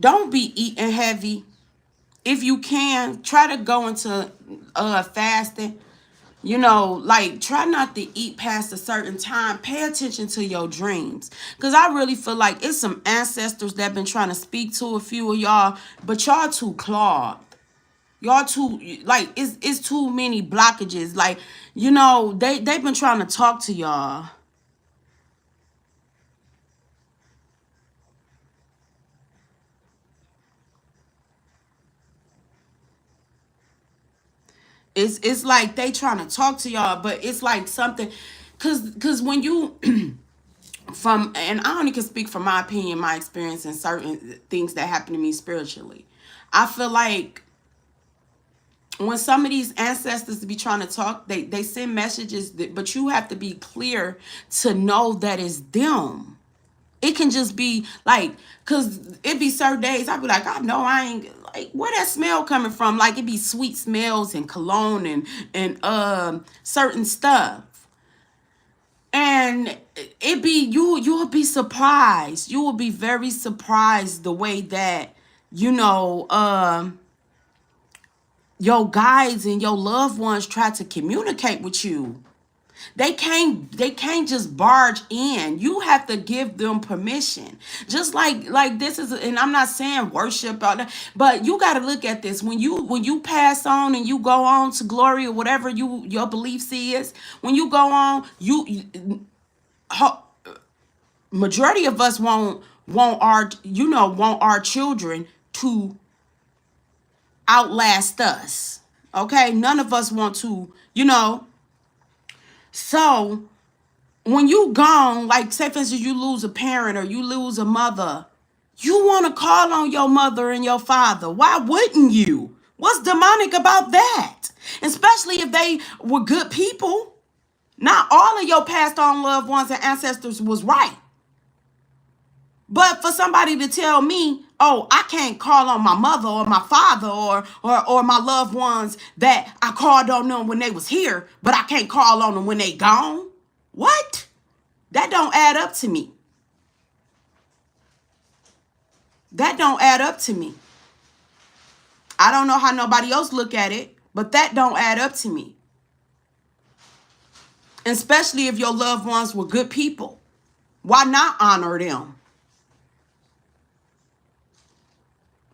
don't be eating heavy. If you can, try to go into fasting. Try not to eat past a certain time. Pay attention to your dreams. Because I really feel like it's some ancestors that been trying to speak to a few of y'all, but y'all too clogged. Y'all too, it's too many blockages. They've been trying to talk to y'all. It's like they trying to talk to y'all, but it's like something, cause when you and I only can speak from my opinion, my experience, and certain things that happen to me spiritually. I feel like when some of these ancestors be trying to talk, they send messages, but you have to be clear to know that it's them. It can just be cause it be certain days I be like, I know I ain't, where that smell coming from? It be sweet smells and cologne and certain stuff. And it be you'll be surprised. You will be very surprised the way that your guides and your loved ones try to communicate with you. They can't just barge in. You have to give them permission. Just like this is, and I'm not saying worship, but you got to look at this. When you pass on and you go on to glory or whatever your beliefs is, when you go on, majority of us want our children to outlast us. Okay? None of us want to, so when you gone, like say for instance, you lose a parent or you lose a mother, you want to call on your mother and your father. Why wouldn't you? What's demonic about that? Especially if they were good people. Not all of your passed on loved ones and ancestors was right. But for somebody to tell me, oh, I can't call on my mother or my father or my loved ones that I called on them when they was here, but I can't call on them when they gone. What? That don't add up to me. That don't add up to me. I don't know how nobody else look at it, but that don't add up to me. Especially if your loved ones were good people. Why not honor them?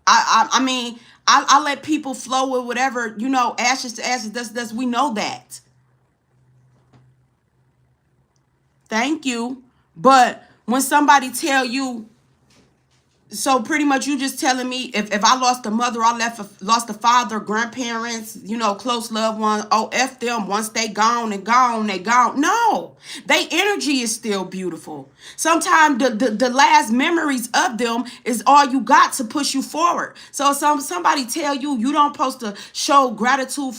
I mean, I let people flow with whatever, you know, ashes to ashes, dust, we know that. Thank you. But when somebody tell you, so pretty much you just telling me if I lost a mother, I lost a father, grandparents, you know, close loved ones, oh, F them. Once they gone and gone, they gone. No, they energy is still beautiful. Sometimes the last memories of them is all you got to push you forward. So somebody tell you you don't supposed to show gratitude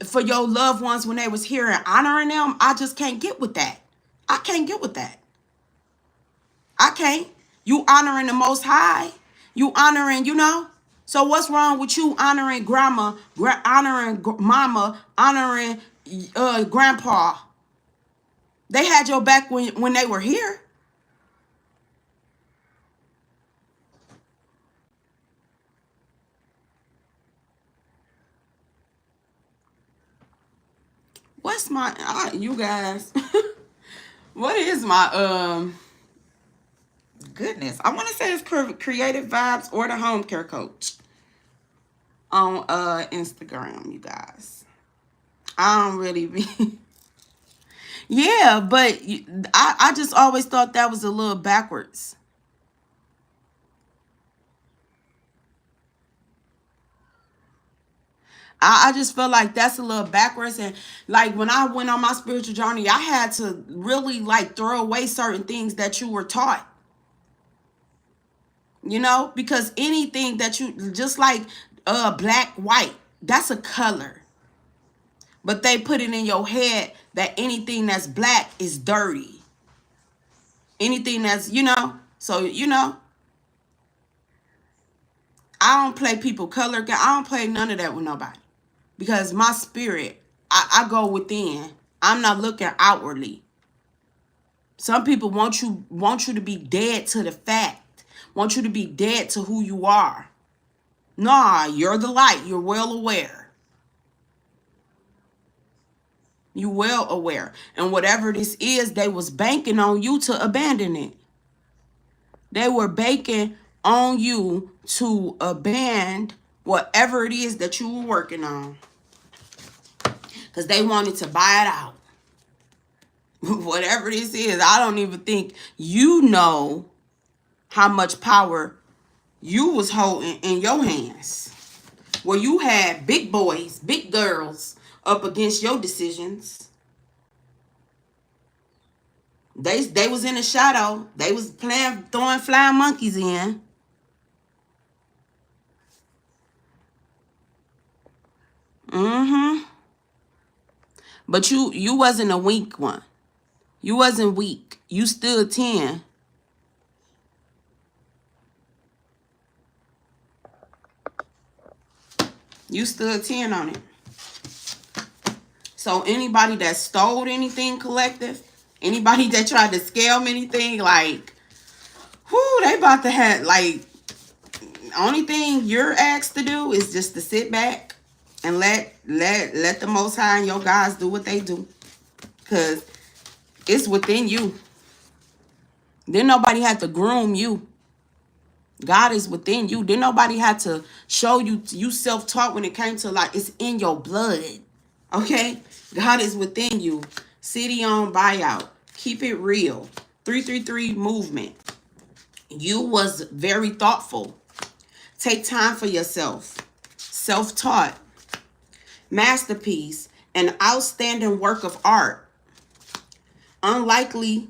for your loved ones when they was here and honoring them, I just can't get with that. I can't get with that. I can't. You honoring the Most High. You honoring, you know. So what's wrong with you honoring grandma, honoring mama, honoring grandpa? They had your back when they were here. What's my, you guys, what is my, goodness, I want to say it's Creative Vibes or the Home Care Coach on Instagram, you guys. I don't really be yeah, but I just always thought that was a little backwards. I just feel like that's a little backwards. And like when I went on my spiritual journey, I had to really like throw away certain things that you were taught. You know, because anything that you, just like black, white, that's a color. But they put it in your head that anything that's black is dirty. Anything that's, you know, so, you know, I don't play people color. I don't play none of that with nobody. Because my spirit, I go within. I'm not looking outwardly. Some people want you to be dead to the fact. Want you to be dead to who you are. Nah, you're the light. You're well aware. You well aware. And whatever this is, they was banking on you to abandon it. They were banking on you to abandon whatever it is that you were working on. Because they wanted to buy it out. Whatever this is, I don't even think you know how much power you was holding in your hands. Where you had big boys, big girls up against your decisions. They was in the shadow. They was playing, throwing flying monkeys in. Mm-hmm. But you wasn't a weak one. You wasn't weak. You stood 10. You stood 10 on it. So anybody that stole anything collective, anybody that tried to scam anything, like, whoo, they about to have, like, only thing you're asked to do is just to sit back and let the Most High and your guys do what they do. Because it's within you. Then nobody had to groom you. God is within you. Then nobody had to show you. You self-taught when it came to, like, it's in your blood. Okay? God is within you. City on buyout. Keep it real. 333 movement. You was very thoughtful. Take time for yourself. Self-taught. Masterpiece. An outstanding work of art. likely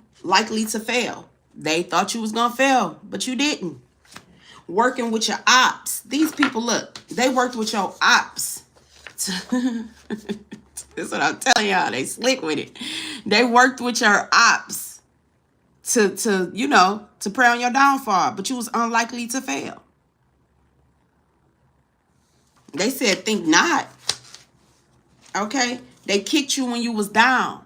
to fail. They thought you was gonna fail, but you didn't. Working with your ops. These people, look, they worked with your ops. That's what I'm telling y'all. They slick with it. They worked with your ops to you know, to prey on your downfall, but you was unlikely to fail. They said, think not. Okay? They kicked you when you was down.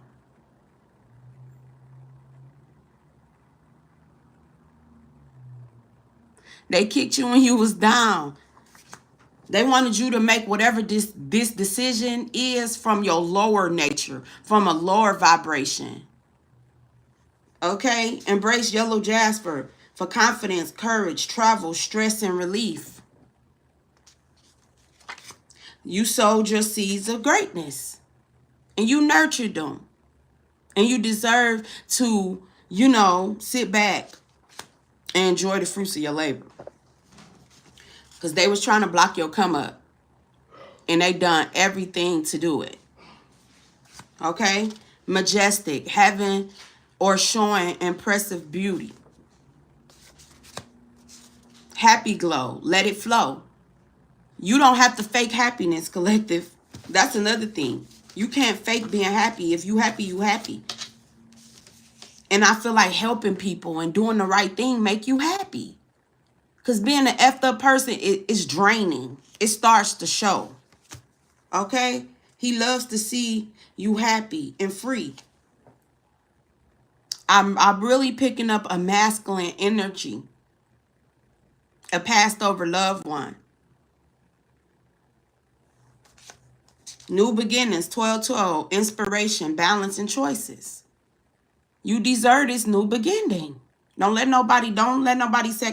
They kicked you when you was down. They wanted you to make whatever this decision is from your lower nature, from a lower vibration. Okay? Embrace yellow jasper for confidence, courage, travel, stress, and relief. You sowed your seeds of greatness. And you nurtured them. And you deserve to, you know, sit back and enjoy the fruits of your labor. Because they was trying to block your come up. And they done everything to do it. Okay? Majestic, having or showing impressive beauty. Happy glow, let it flow. You don't have to fake happiness, collective. That's another thing. You can't fake being happy. If you happy, you happy. And I feel like helping people and doing the right thing make you happy. Because being an effed up person is draining. It starts to show. Okay? He loves to see you happy and free. I'm really picking up a masculine energy. A passed over loved one. New beginnings, 12-12, inspiration, balance, and choices. You deserve this new beginning. Don't let nobody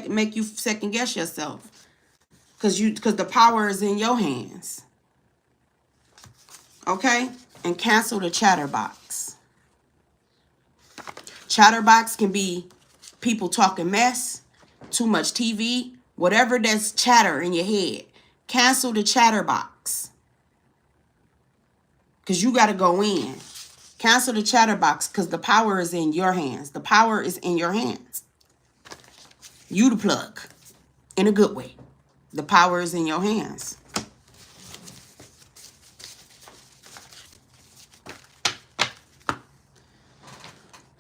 make you second guess yourself. Because the power is in your hands. Okay? And cancel the chatterbox. Chatterbox can be people talking mess, too much TV, whatever that's chatter in your head. Cancel the chatterbox. Because you got to go in. Cancel the chatterbox because the power is in your hands. The power is in your hands. You the plug. In a good way. The power is in your hands.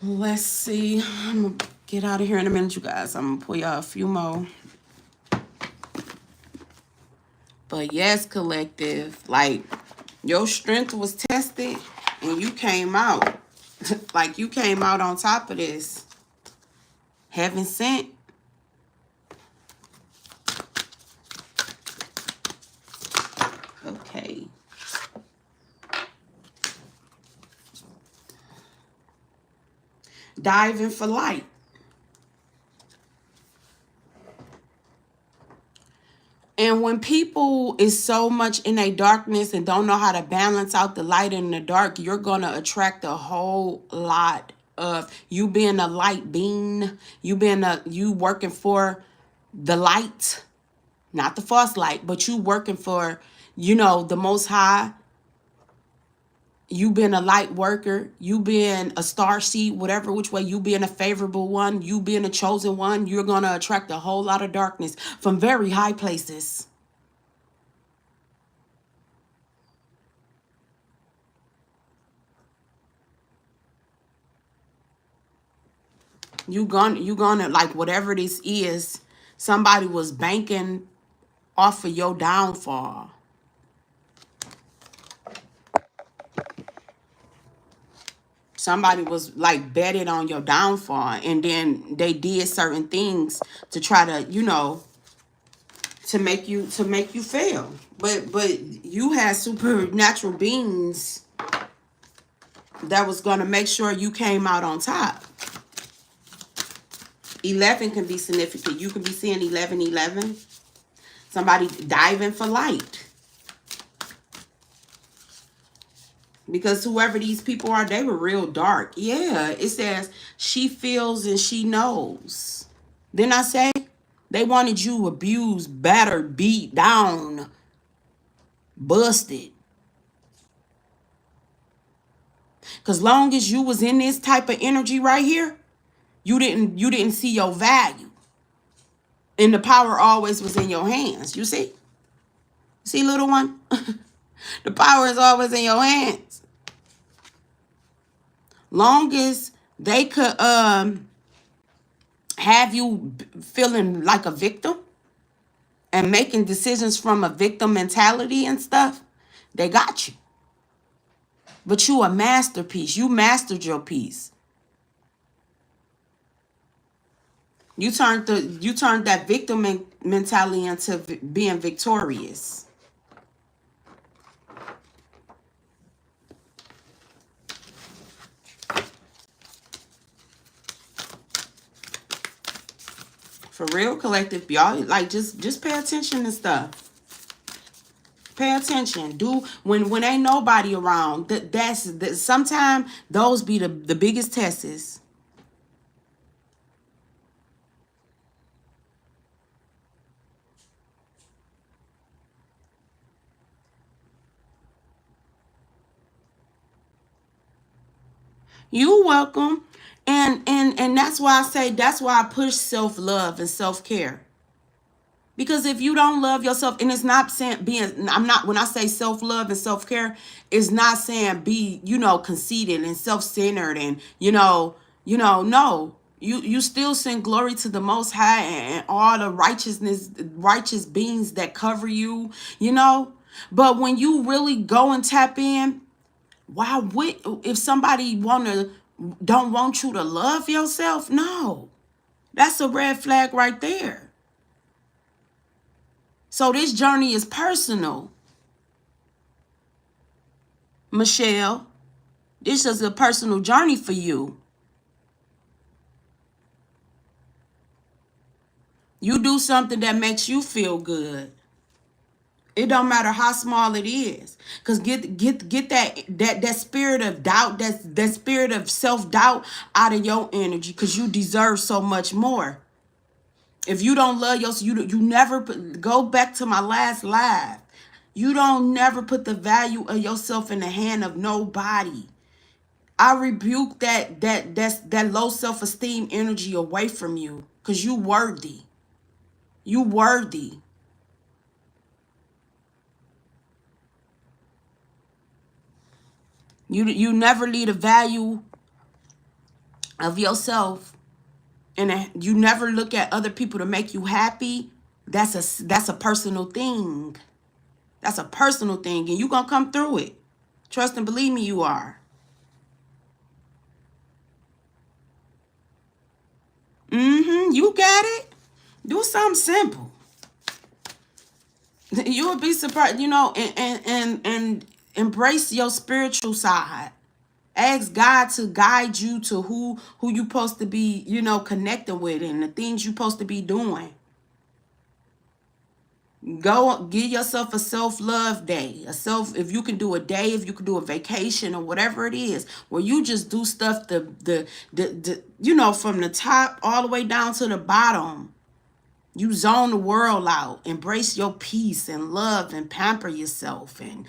Let's see. I'm going to get out of here in a minute, you guys. I'm going to pull y'all a few more. But yes, collective. Like, your strength was tested and you came out. Like, you came out on top of this. Heaven sent. Okay. Diving for light. And when people is so much in a darkness and don't know how to balance out the light and the dark, you're going to attract a whole lot of you being a light being, you working for the light, not the false light, but you working for, you know, the Most High. You being a light worker, you being a star seed, whatever which way, you being a favorable one, you being a chosen one, you're going to attract a whole lot of darkness from very high places. You gonna like whatever this is, somebody was banking off of your downfall. Somebody was like betted on your downfall, and then they did certain things to try to, you know, to make you fail. But you had supernatural beings that was gonna make sure you came out on top. 11 can be significant. You can be seeing 1111. Somebody diving for light. Because whoever these people are, they were real dark. Yeah, it says she feels and she knows. Didn't I say? They wanted you abused, battered, beat down, busted. Because long as you was in this type of energy right here, you didn't see your value. And the power always was in your hands. You see? See, little one? The power is always in your hands. Long as they could have you feeling like a victim and making decisions from a victim mentality and stuff, they got you. But you a masterpiece. You mastered your piece. You turned that victim mentality into being victorious. For real, collective, y'all, like just pay attention to stuff. Pay attention. Do when ain't nobody around. That's sometimes those be the biggest tests. You welcome. And that's why I say, that's why I push self-love and self-care. Because if you don't love yourself, and it's not saying when I say self-love and self-care, it's not saying be, conceited and self-centered and, no. You still send glory to the Most High and all the righteous beings that cover you, But when you really go and tap in, if somebody don't want you to love yourself, no. That's a red flag right there. So this journey is personal. Michelle, this is a personal journey for you. You do something that makes you feel good. It don't matter how small it is. Because get that spirit of doubt, that spirit of self-doubt out of your energy, because you deserve so much more. If you don't love yourself, you never go back to my last live. You don't never put the value of yourself in the hand of nobody. I rebuke that low self-esteem energy away from you, because you worthy. You worthy. You never leave the value of yourself, and you never look at other people to make you happy. That's a personal thing. That's a personal thing, and you're going to come through it. Trust and believe me, you are. You got it. Do something simple. You'll be surprised, and embrace your spiritual side. Ask God to guide you to who you supposed to be, connecting with, and the things you supposed to be doing. Go give yourself a self-love day. If you can do a day, if you can do a vacation or whatever it is, where you just do stuff from the top all the way down to the bottom. You zone the world out. Embrace your peace and love and pamper yourself. And,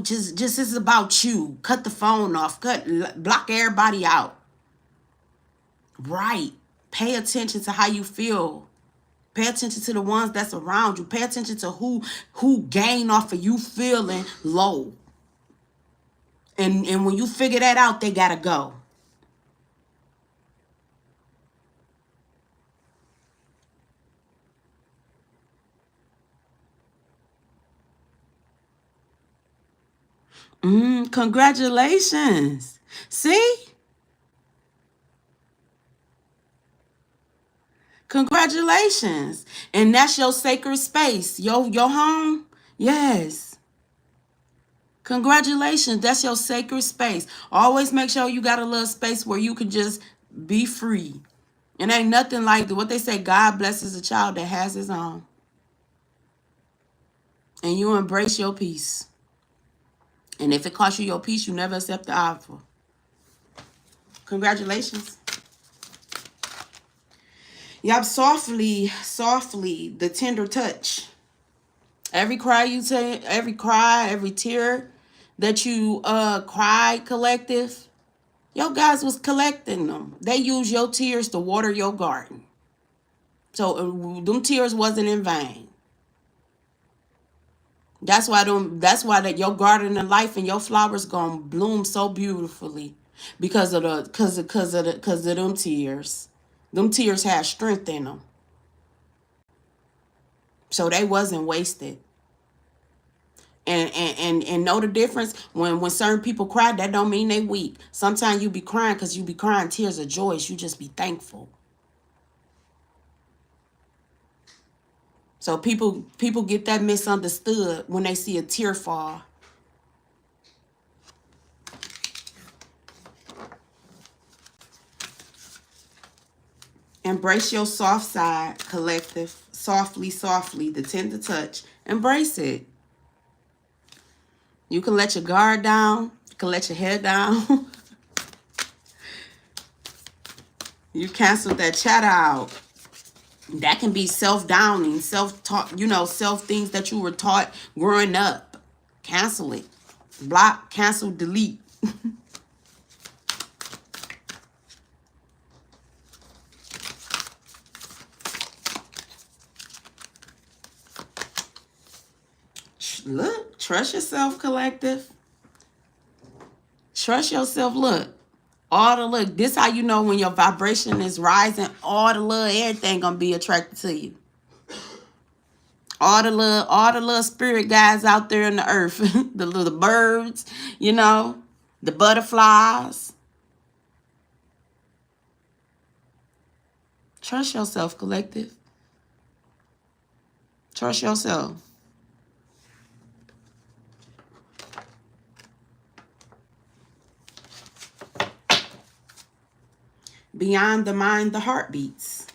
just it's about you. Cut the phone off. Block everybody out. Right. Pay attention to how you feel. Pay attention to the ones that's around you. Pay attention to who gain off of you feeling low. And when you figure that out, they got to go. Congratulations. See? Congratulations. And that's your sacred space. Your home. Yes. Congratulations. That's your sacred space. Always make sure you got a little space where you can just be free. And ain't nothing like what they say, God blesses a child that has his own. And you embrace your peace. And if it costs you your peace, you never accept the offer. Congratulations. Yup, softly, the tender touch. Every cry you take, every tear that you cried, collective, your guys was collecting them. They used your tears to water your garden. So them tears wasn't in vain. That's why that your garden of life and your flowers gonna bloom so beautifully because of them tears. Them tears had strength in them. So they wasn't wasted. And know the difference when certain people cry, that don't mean they weak. Sometimes you be crying because you be crying tears of joy. You just be thankful. So people get that misunderstood when they see a tear fall. Embrace your soft side, collective. Softly, softly, the tender touch. Embrace it. You can let your guard down. You can let your head down. You cancel that chatter out. That can be self-downing, self-taught, self things that you were taught growing up. Cancel it. Block, cancel, delete. Look, trust yourself, collective. Trust yourself. Look, this how you know when your vibration is rising. All the love, everything gonna be attracted to you. All the little spirit guys out there in the earth, the little birds, the butterflies. Trust yourself, collective. Trust yourself. Beyond the mind, the heart beats.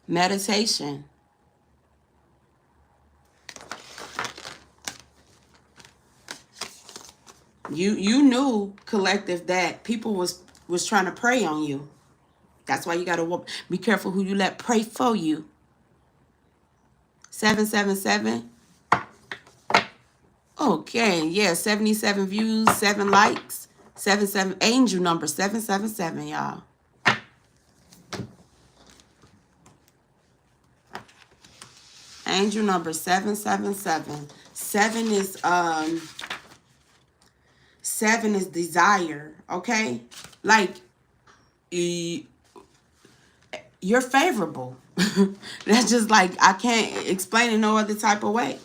Meditation. You knew, collective, that people was trying to prey on you. That's why you got to be careful who you let pray for you. 777. Okay, yeah, 77 views, 7 likes. 77, angel number 777, y'all. Angel number 777. 7 is desire, okay? Like, you're favorable. That's just like, I can't explain it no other type of way.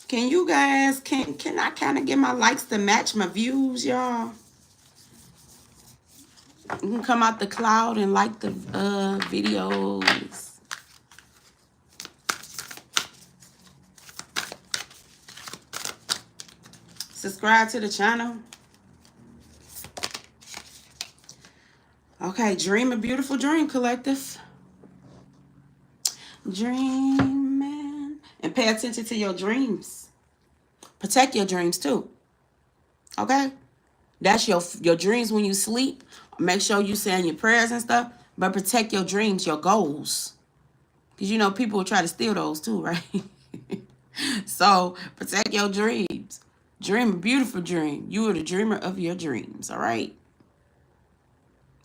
Can you guys, can I kind of get my likes to match my views, y'all? You can come out the cloud and like the videos. Subscribe to the channel. Okay, dream a beautiful dream, collective. Dream, man. And pay attention to your dreams. Protect your dreams too. Okay? That's your dreams when you sleep. Make sure you saying your prayers and stuff. But protect your dreams, your goals. Because people will try to steal those too, right? So protect your dreams. Dream a beautiful dream. You are the dreamer of your dreams, all right?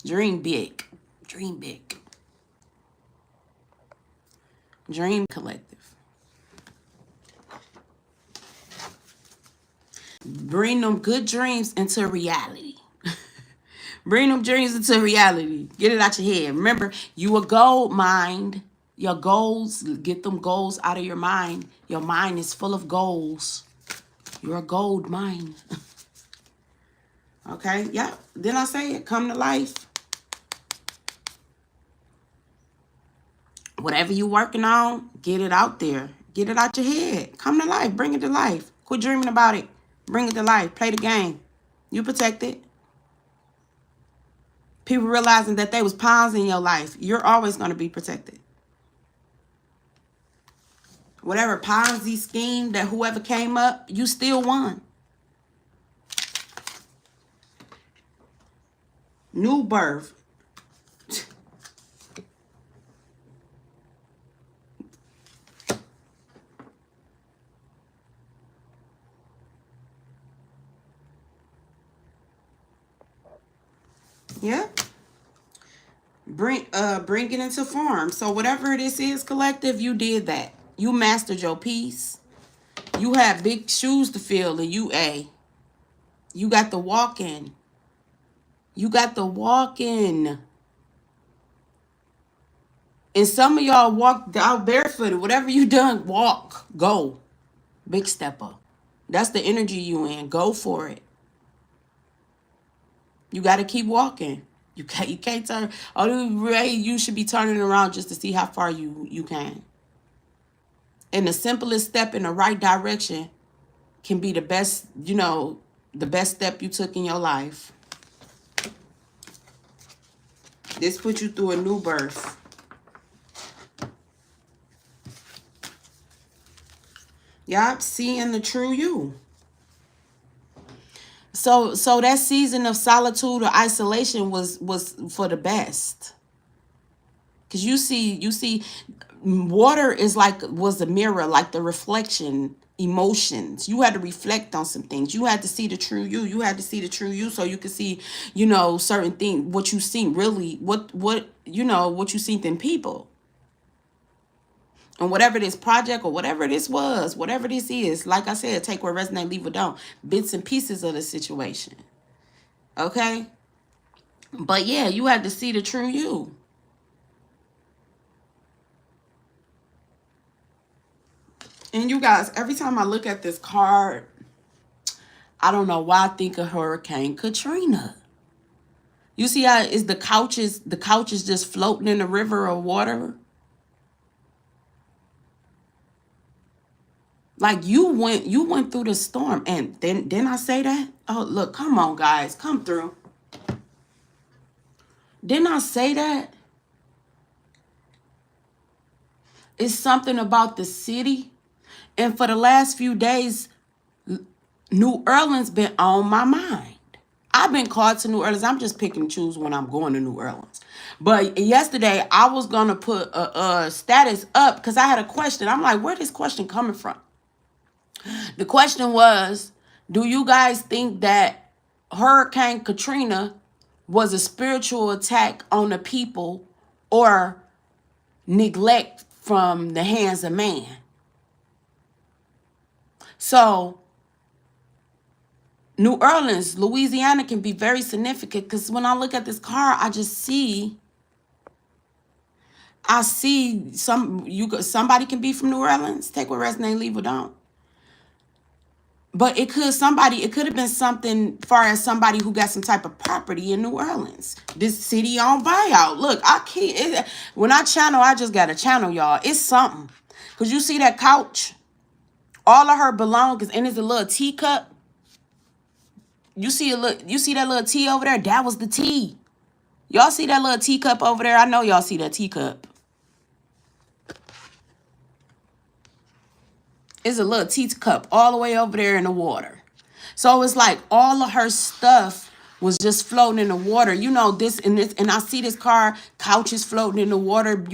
Dream big. Dream big. Dream collective. Bring them good dreams into reality. Bring them dreams into reality. Get it out your head. Remember, you a gold mind. Your goals, get them goals out of your mind. Your mind is full of goals. You're a gold mine. Okay, yeah. Then I say it, come to life. Whatever you're working on, get it out there. Get it out your head. Come to life. Bring it to life. Quit dreaming about it. Bring it to life. Play the game. You protect it. People realizing that they was pawns in your life. You're always going to be protected. Whatever Ponzi scheme that whoever came up, you still won. New birth. Yeah. Bring it into form. So whatever this is, collective, you did that. You mastered your piece. You had big shoes to fill, and you got the walk in. You got the walk in. And some of y'all walked out barefooted. Whatever you done, walk, go. Big stepper. That's the energy you in. Go for it. You got to keep walking. You can't turn. You should be turning around just to see how far you can. And the simplest step in the right direction can be the best, the best step you took in your life. This put you through a new birth. Yup, seeing the true you. So that season of solitude or isolation was for the best. Cause you see, water was a mirror, like the reflection, emotions. You had to reflect on some things. You had to see the true you. You had to see the true you so you could see, certain things, what you see really, what you see in people. And whatever this project or whatever this was, whatever this is, like I said, take what resonate, leave what don't. Bits and pieces of the situation. Okay? But yeah, you had to see the true you. And you guys, every time I look at this card, I don't know why I think of Hurricane Katrina. You see how is the couches just floating in a river of water? Like you went through the storm, and then I say that? Oh, look, come on, guys, come through. Didn't I say that? It's something about the city. And for the last few days, New Orleans been on my mind. I've been called to New Orleans. I'm just picking and choose when I'm going to New Orleans. But yesterday, I was going to put a status up because I had a question. I'm like, where this question coming from? The question was, do you guys think that Hurricane Katrina was a spiritual attack on the people or neglect from the hands of man? So New Orleans, Louisiana can be very significant because when I look at this card, I see somebody can be from New Orleans. Take what resonate, leave what don't. But it could have been something far as somebody who got some type of property in New Orleans. This city on buyout. Look, when I channel, I just got to channel, y'all. It's something. Because you see that couch? All of her belongings, and it's a little teacup. You see that little tea over there? That was the tea. Y'all see that little teacup over there? I know y'all see that teacup. It's a little teacup all the way over there in the water. So it's like all of her stuff was just floating in the water. This, and I see this car, couches floating in the water.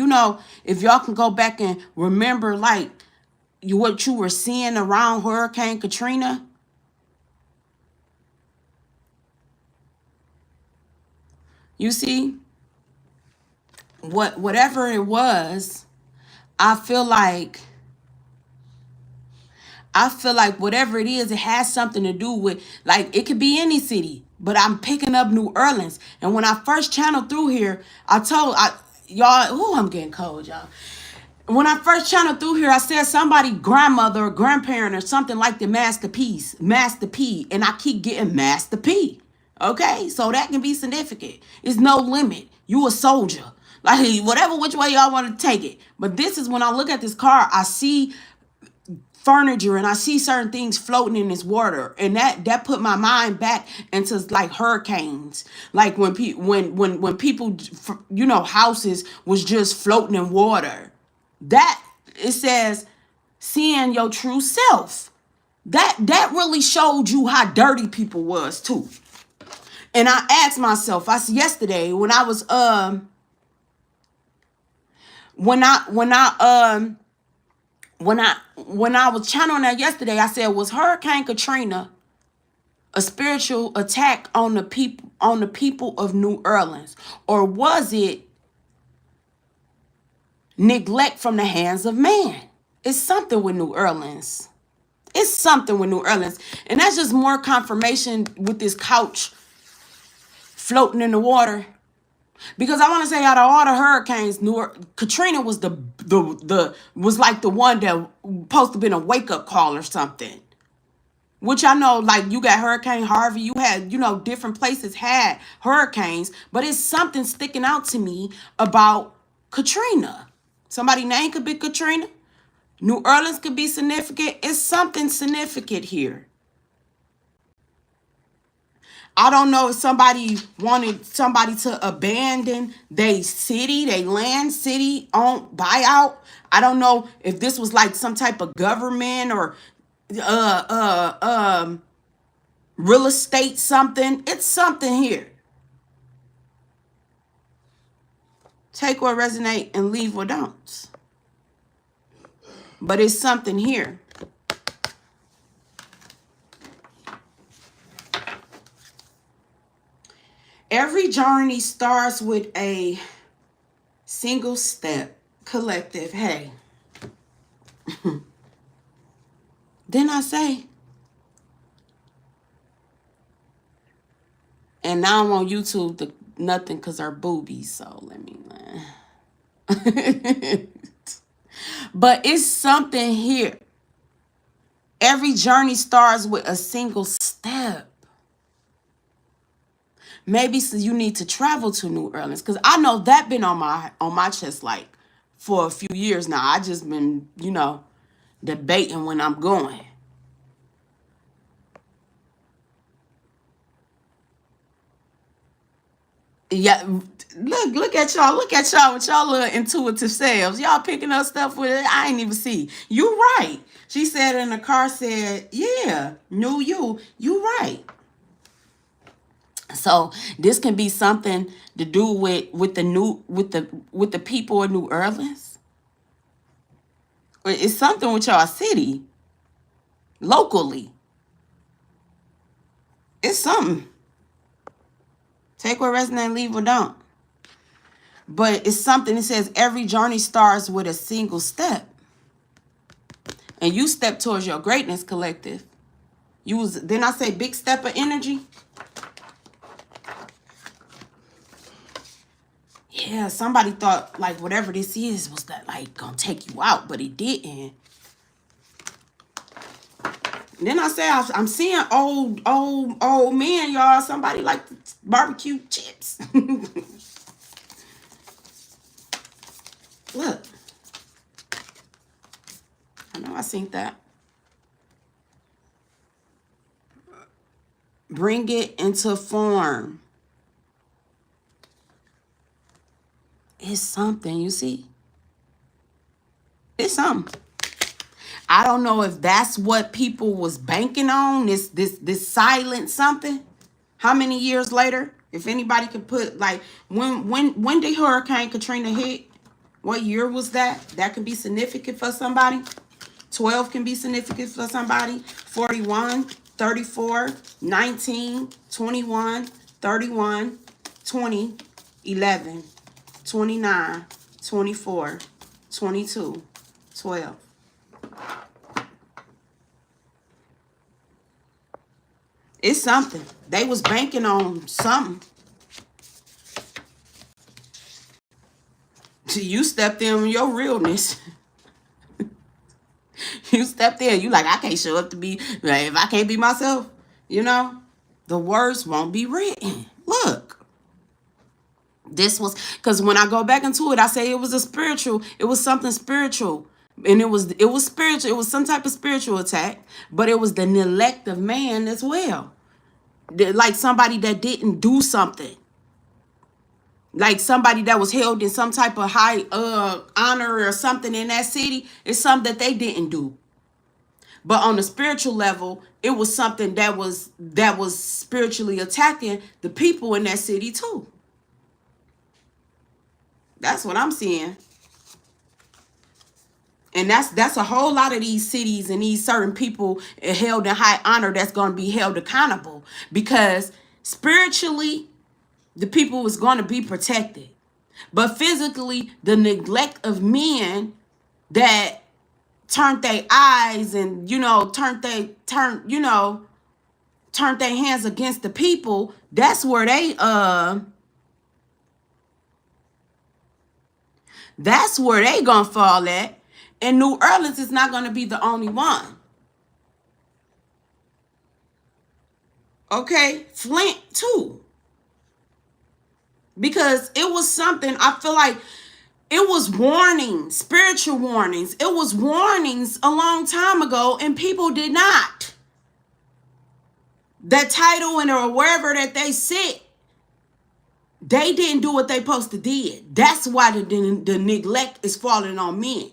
If y'all can go back and remember like what you were seeing around Hurricane Katrina. You see, whatever it was, I feel like whatever it is, it has something to do with, like, it could be any city, but I'm picking up New Orleans. And when I first channeled through here, I'm getting cold, y'all. When I first channeled through here, I said somebody grandmother or grandparent or something like the Master P, and I keep getting Master P. Okay, so that can be significant. It's no limit. You a soldier. Like, whatever, which way y'all want to take it. But this is when I look at this car, I see furniture and I see certain things floating in this water, and that put my mind back into like hurricanes, like when people houses was just floating in water. That it says seeing your true self. That really showed you how dirty people was too. And I asked myself, yesterday when I was when I was channeling that yesterday, I said, was Hurricane Katrina a spiritual attack on the people of New Orleans, or was it neglect from the hands of man? It's something with New Orleans. It's something with New Orleans. And that's just more confirmation with this couch floating in the water. Because I want to say, out of all the hurricanes, Katrina was was like the one that supposed to been a wake up call or something. Which I know, like, you got Hurricane Harvey, you had, different places had hurricanes, but it's something sticking out to me about Katrina. Somebody's name could be Katrina. New Orleans could be significant. It's something significant here. I don't know if somebody wanted somebody to abandon their city, their land, city on buyout. I don't know if this was like some type of government or real estate something. It's something here. Take what resonate and leave what don't. But it's something here. Every journey starts with a single step. Collective. Hey. Didn't I say? And now I'm on YouTube, nothing because our boobies, so let me But it's something here. Every journey starts with a single step. Maybe so you need to travel to New Orleans, because I know that been on my chest like for a few years now. I just been, debating when I'm going. Yeah, look at y'all with y'all little intuitive selves. Y'all picking up stuff with it I ain't even see. You right. She said in the car, said, yeah, knew you right. So this can be something to do with the people of New Orleans. It's something with y'all city. Locally. It's something. Take what resonate, leave what don't. But it's something that says every journey starts with a single step. And you step towards your greatness, collective. Didn't I say big step of energy? Yeah, somebody thought like whatever this is was that like gonna take you out, but it didn't. And then I say I'm seeing old men, y'all. Somebody like barbecue chips. Look. I know I seen that. Bring it into form. It's something, you see? It's something. I don't know if that's what people was banking on, this silent something. How many years later? If anybody could put like when did Hurricane Katrina hit? What year was that? That could be significant for somebody. 12 can be significant for somebody. 41, 34, 19, 21, 31, 20, 11, 29, 24, 22, 12. It's something. They was banking on something. You stepped in your realness. You stepped in. You like, I can't show up to be, like, if I can't be myself, the words won't be written. Look. This was, because when I go back into it, I say it was something spiritual. And it was spiritual. It was some type of spiritual attack, but it was the neglect of man as well. Like somebody that didn't do something. Like somebody that was held in some type of high honor or something in that city. It's something that they didn't do. But on the spiritual level, it was something that was spiritually attacking the people in that city too. That's what I'm seeing. And that's a whole lot of these cities and these certain people held in high honor that's going to be held accountable, because spiritually the people was going to be protected. But physically, the neglect of men that turned their eyes and, turned their hands against the people, that's where they gonna fall at. And New Orleans is not gonna be the only one. Okay, Flint too. Because it was something, I feel like it was warnings, spiritual warnings. It was warnings a long time ago, and people did not. That title and or wherever that they sit, they didn't do what they supposed to did. That's why the neglect is falling on men.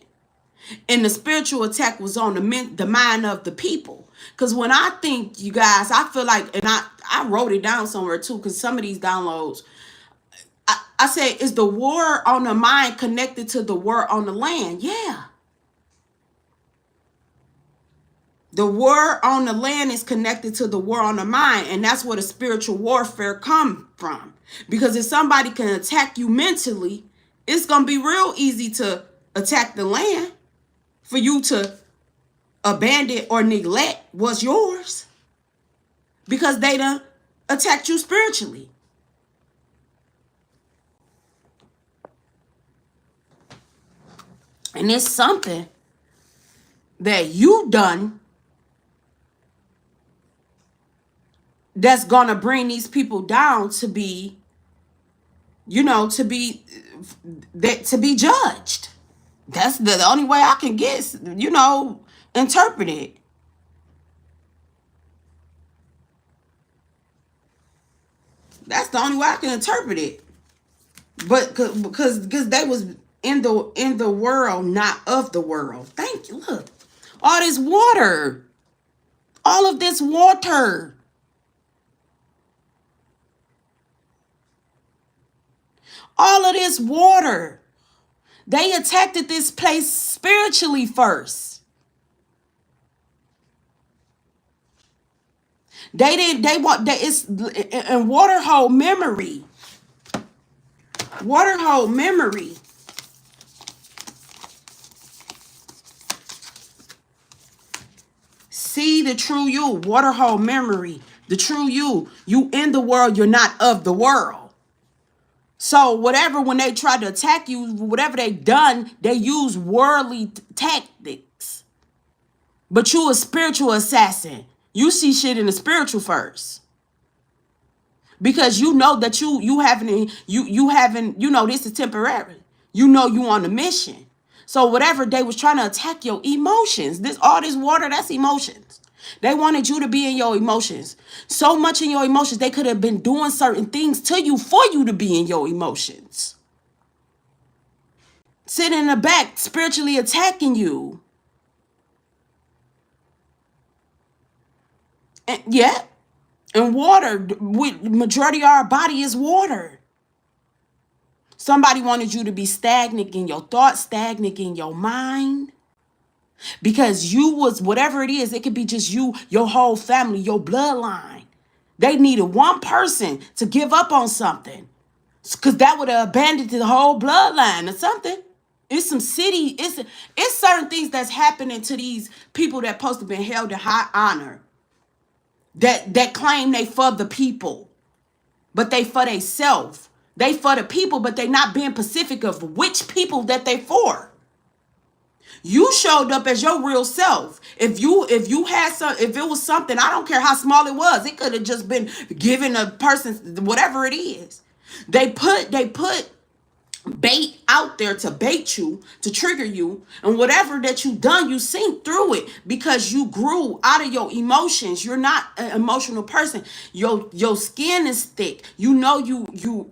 And the spiritual attack was on the mind of the people. Because when I think, you guys, I feel like, and I wrote it down somewhere too, because some of these downloads, I say, is the war on the mind connected to the war on the land? Yeah. The war on the land is connected to the war on the mind. And that's where the spiritual warfare come from. Because if somebody can attack you mentally, it's going to be real easy to attack the land for you to abandon or neglect what's yours. Because they done attacked you spiritually. And it's something that you done that's gonna bring these people down to be, to be judged. That's the only way I can get, interpret it. That's the only way I can interpret it. But because they was in the world, not of the world. Thank you. Look, all this water, all of this water. All of this water. They attacked this place spiritually first. It's and water hold memory. Water hold memory. See the true you. Water hold memory. The true you. You in the world, you're not of the world. So whatever, when they try to attack you, whatever they done, they use worldly tactics. But you a spiritual assassin. You see shit in the spiritual first. Because you know that you haven't, this is temporary. You know you on a mission. So whatever they was trying to attack your emotions, all this water, that's emotions. They wanted you to be in your emotions. So much in your emotions, they could have been doing certain things to you for you to be in your emotions. Sitting in the back, spiritually attacking you. And yeah. And water, majority of our body is water. Somebody wanted you to be stagnant in your thoughts, stagnant in your mind. Because you was, whatever it is, it could be just you, your whole family, your bloodline. They needed one person to give up on something. Because that would have abandoned the whole bloodline or something. It's some city, it's certain things that's happening to these people that supposed to be held in high honor. That claim they for the people. But they for they self. They for the people, but they not being specific of which people that they for. You showed up as your real self. If it was something, I don't care how small it was, it could have just been giving a person whatever it is. They put bait out there to bait you, to trigger you, and whatever that you done, you sink through it because you grew out of your emotions. You're not an emotional person. Your skin is thick. You know you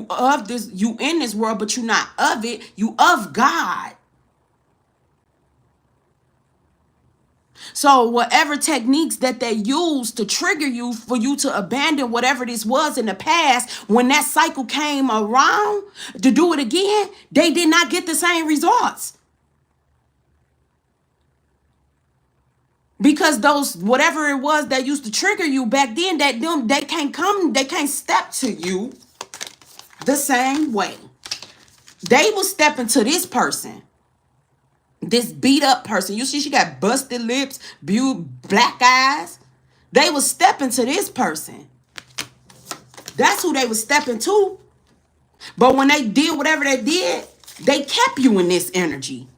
of this, you in this world, but you're not of it. You of God. So whatever techniques that they use to trigger you for you to abandon whatever this was in the past, when that cycle came around to do it again, they did not get the same results. Because those whatever it was that used to trigger you back then, they can't step to you the same way. They will step into this person, this beat up person. You see, she got busted lips, black eyes. They will step into this person. That's who they would step into. But when they did whatever they did, they kept you in this energy.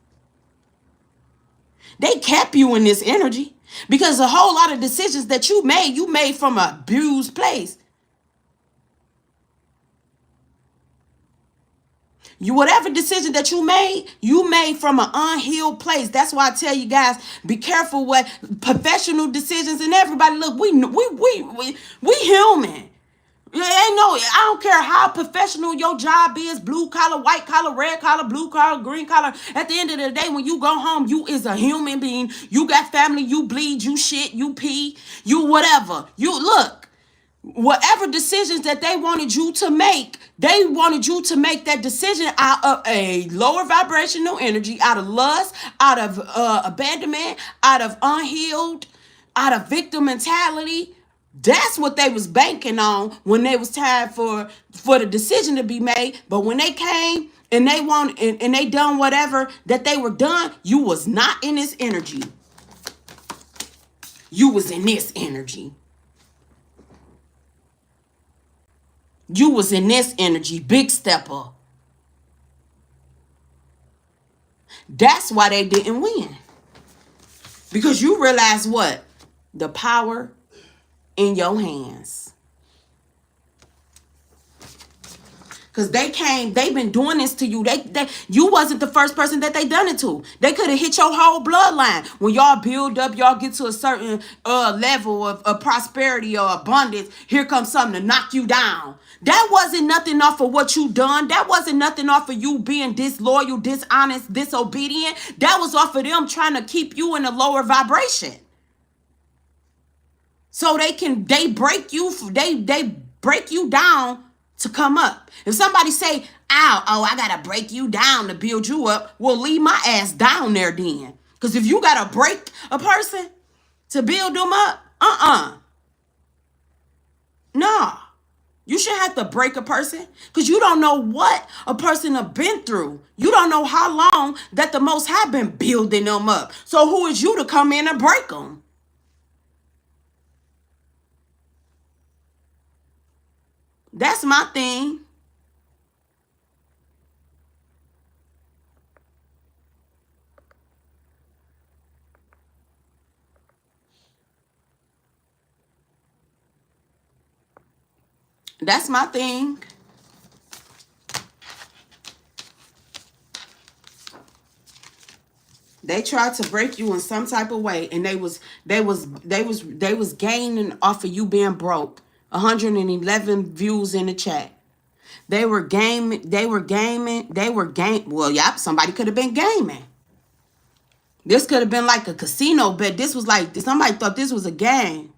They kept you in this energy because a whole lot of decisions that you made from an abused place. Whatever decision that you made from an unhealed place. That's why I tell you guys, be careful what professional decisions. And everybody, look, we human. I don't care how professional your job is, blue collar, white collar, red collar, blue collar, green collar. At the end of the day, when you go home, you is a human being. You got family, you bleed, you shit, you pee, you whatever. You look, whatever decisions that they wanted you to make that decision out of a lower vibrational energy, out of lust, out of abandonment, out of unhealed, out of victim mentality. That's what they was banking on when they was time for the decision to be made. But when they came and and they done whatever that they were done, you was not in this energy. You was in this energy. You was in this energy, big stepper. That's why they didn't win. Because you realize what? The power in your hands. Because they've been doing this to you. You wasn't the first person that they done it to. They could have hit your whole bloodline. When y'all build up, y'all get to a certain level of prosperity or abundance, here comes something to knock you down. That wasn't nothing off of what you done. That wasn't nothing off of you being disloyal, dishonest, disobedient. That was off of them trying to keep you in a lower vibration. So they break you down to come up. If somebody say, I gotta break you down to build you up, well, leave my ass down there then. Because if you gotta break a person to build them up, nah. You shouldn't have to break a person because you don't know what a person have been through. You don't know how long that the Most High been building them up. So who is you to come in and break them? That's my thing. That's my thing. They tried to break you in some type of way, and they was gaining off of you being broke. 111 views in the chat. They were gaming. Well, yeah, somebody could have been gaming. This could have been like a casino bet. This was like somebody thought this was a game.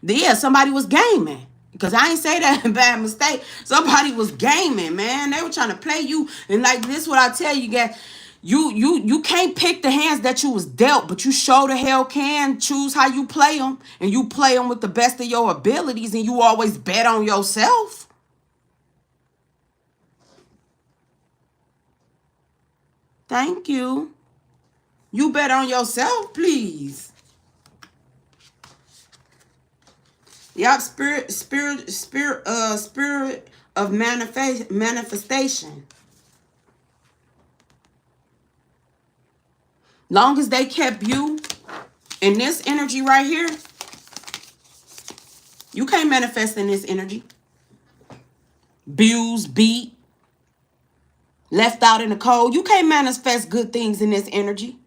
Yeah, somebody was gaming. Because I ain't say that in bad mistake. Somebody was gaming, man. They were trying to play you. And like this what I tell you guys. You can't pick the hands that you was dealt, but you sure the hell can choose how you play them. And you play them with the best of your abilities, and you always bet on yourself. Thank you. You bet on yourself, please. Yup, spirit of manifestation. Long as they kept you in this energy right here, you can't manifest in this energy. Abused, beat, left out in the cold. You can't manifest good things in this energy.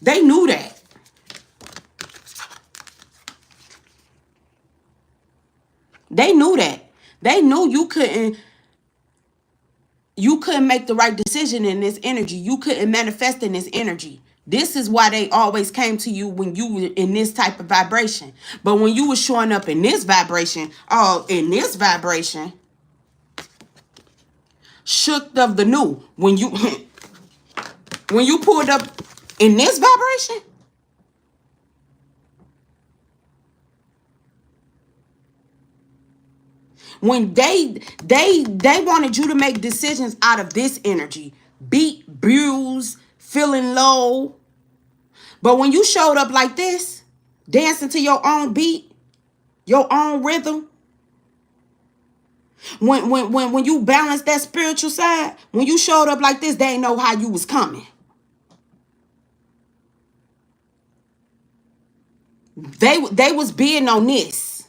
They knew that. They knew that. They knew you couldn't. you couldn't make the right decision in this energy. You couldn't manifest in this energy. This is why they always came to you when you were in this type of vibration. But when you were showing up in this vibration, shook of the new. When you when you pulled up in this vibration, when they wanted you to make decisions out of this energy, beat, bruise, feeling low. But when you showed up like this, dancing to your own beat, your own rhythm, when you balance that spiritual side, when you showed up like this, they didn't know how you was coming. They was bidding on this.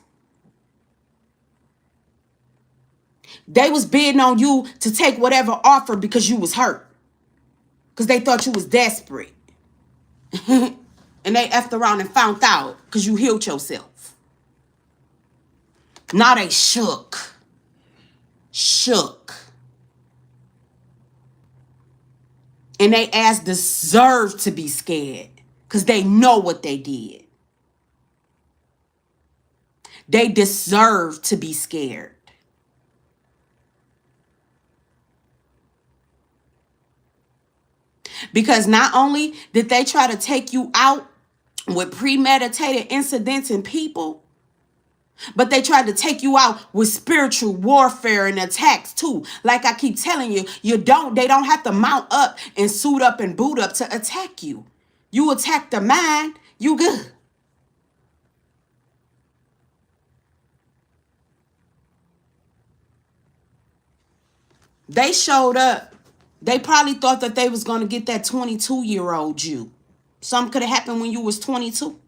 They was bidding on you to take whatever offer because you was hurt. Because they thought you was desperate. And they effed around and found out because you healed yourself. Now they shook. And they ass deserve to be scared because they know what they did. They deserve to be scared. Because not only did they try to take you out with premeditated incidents and people, but they tried to take you out with spiritual warfare and attacks too. Like I keep telling you, they don't have to mount up and suit up and boot up to attack you. You attack the mind, you good. They showed up. They probably thought that they was going to get that 22-year-old you. Something could have happened when you was 22.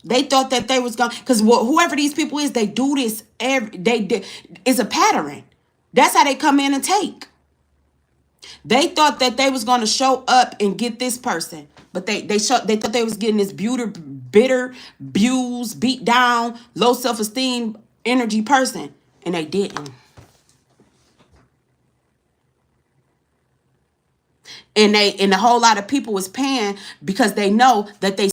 They thought that they was going to, because whoever these people is, they do this it's a pattern. That's how they come in and take. They thought that they was going to show up and get this person, but they thought they was getting this bitter, abused, beat down, low self-esteem energy person, and they didn't. And a whole lot of people was paying because they know that they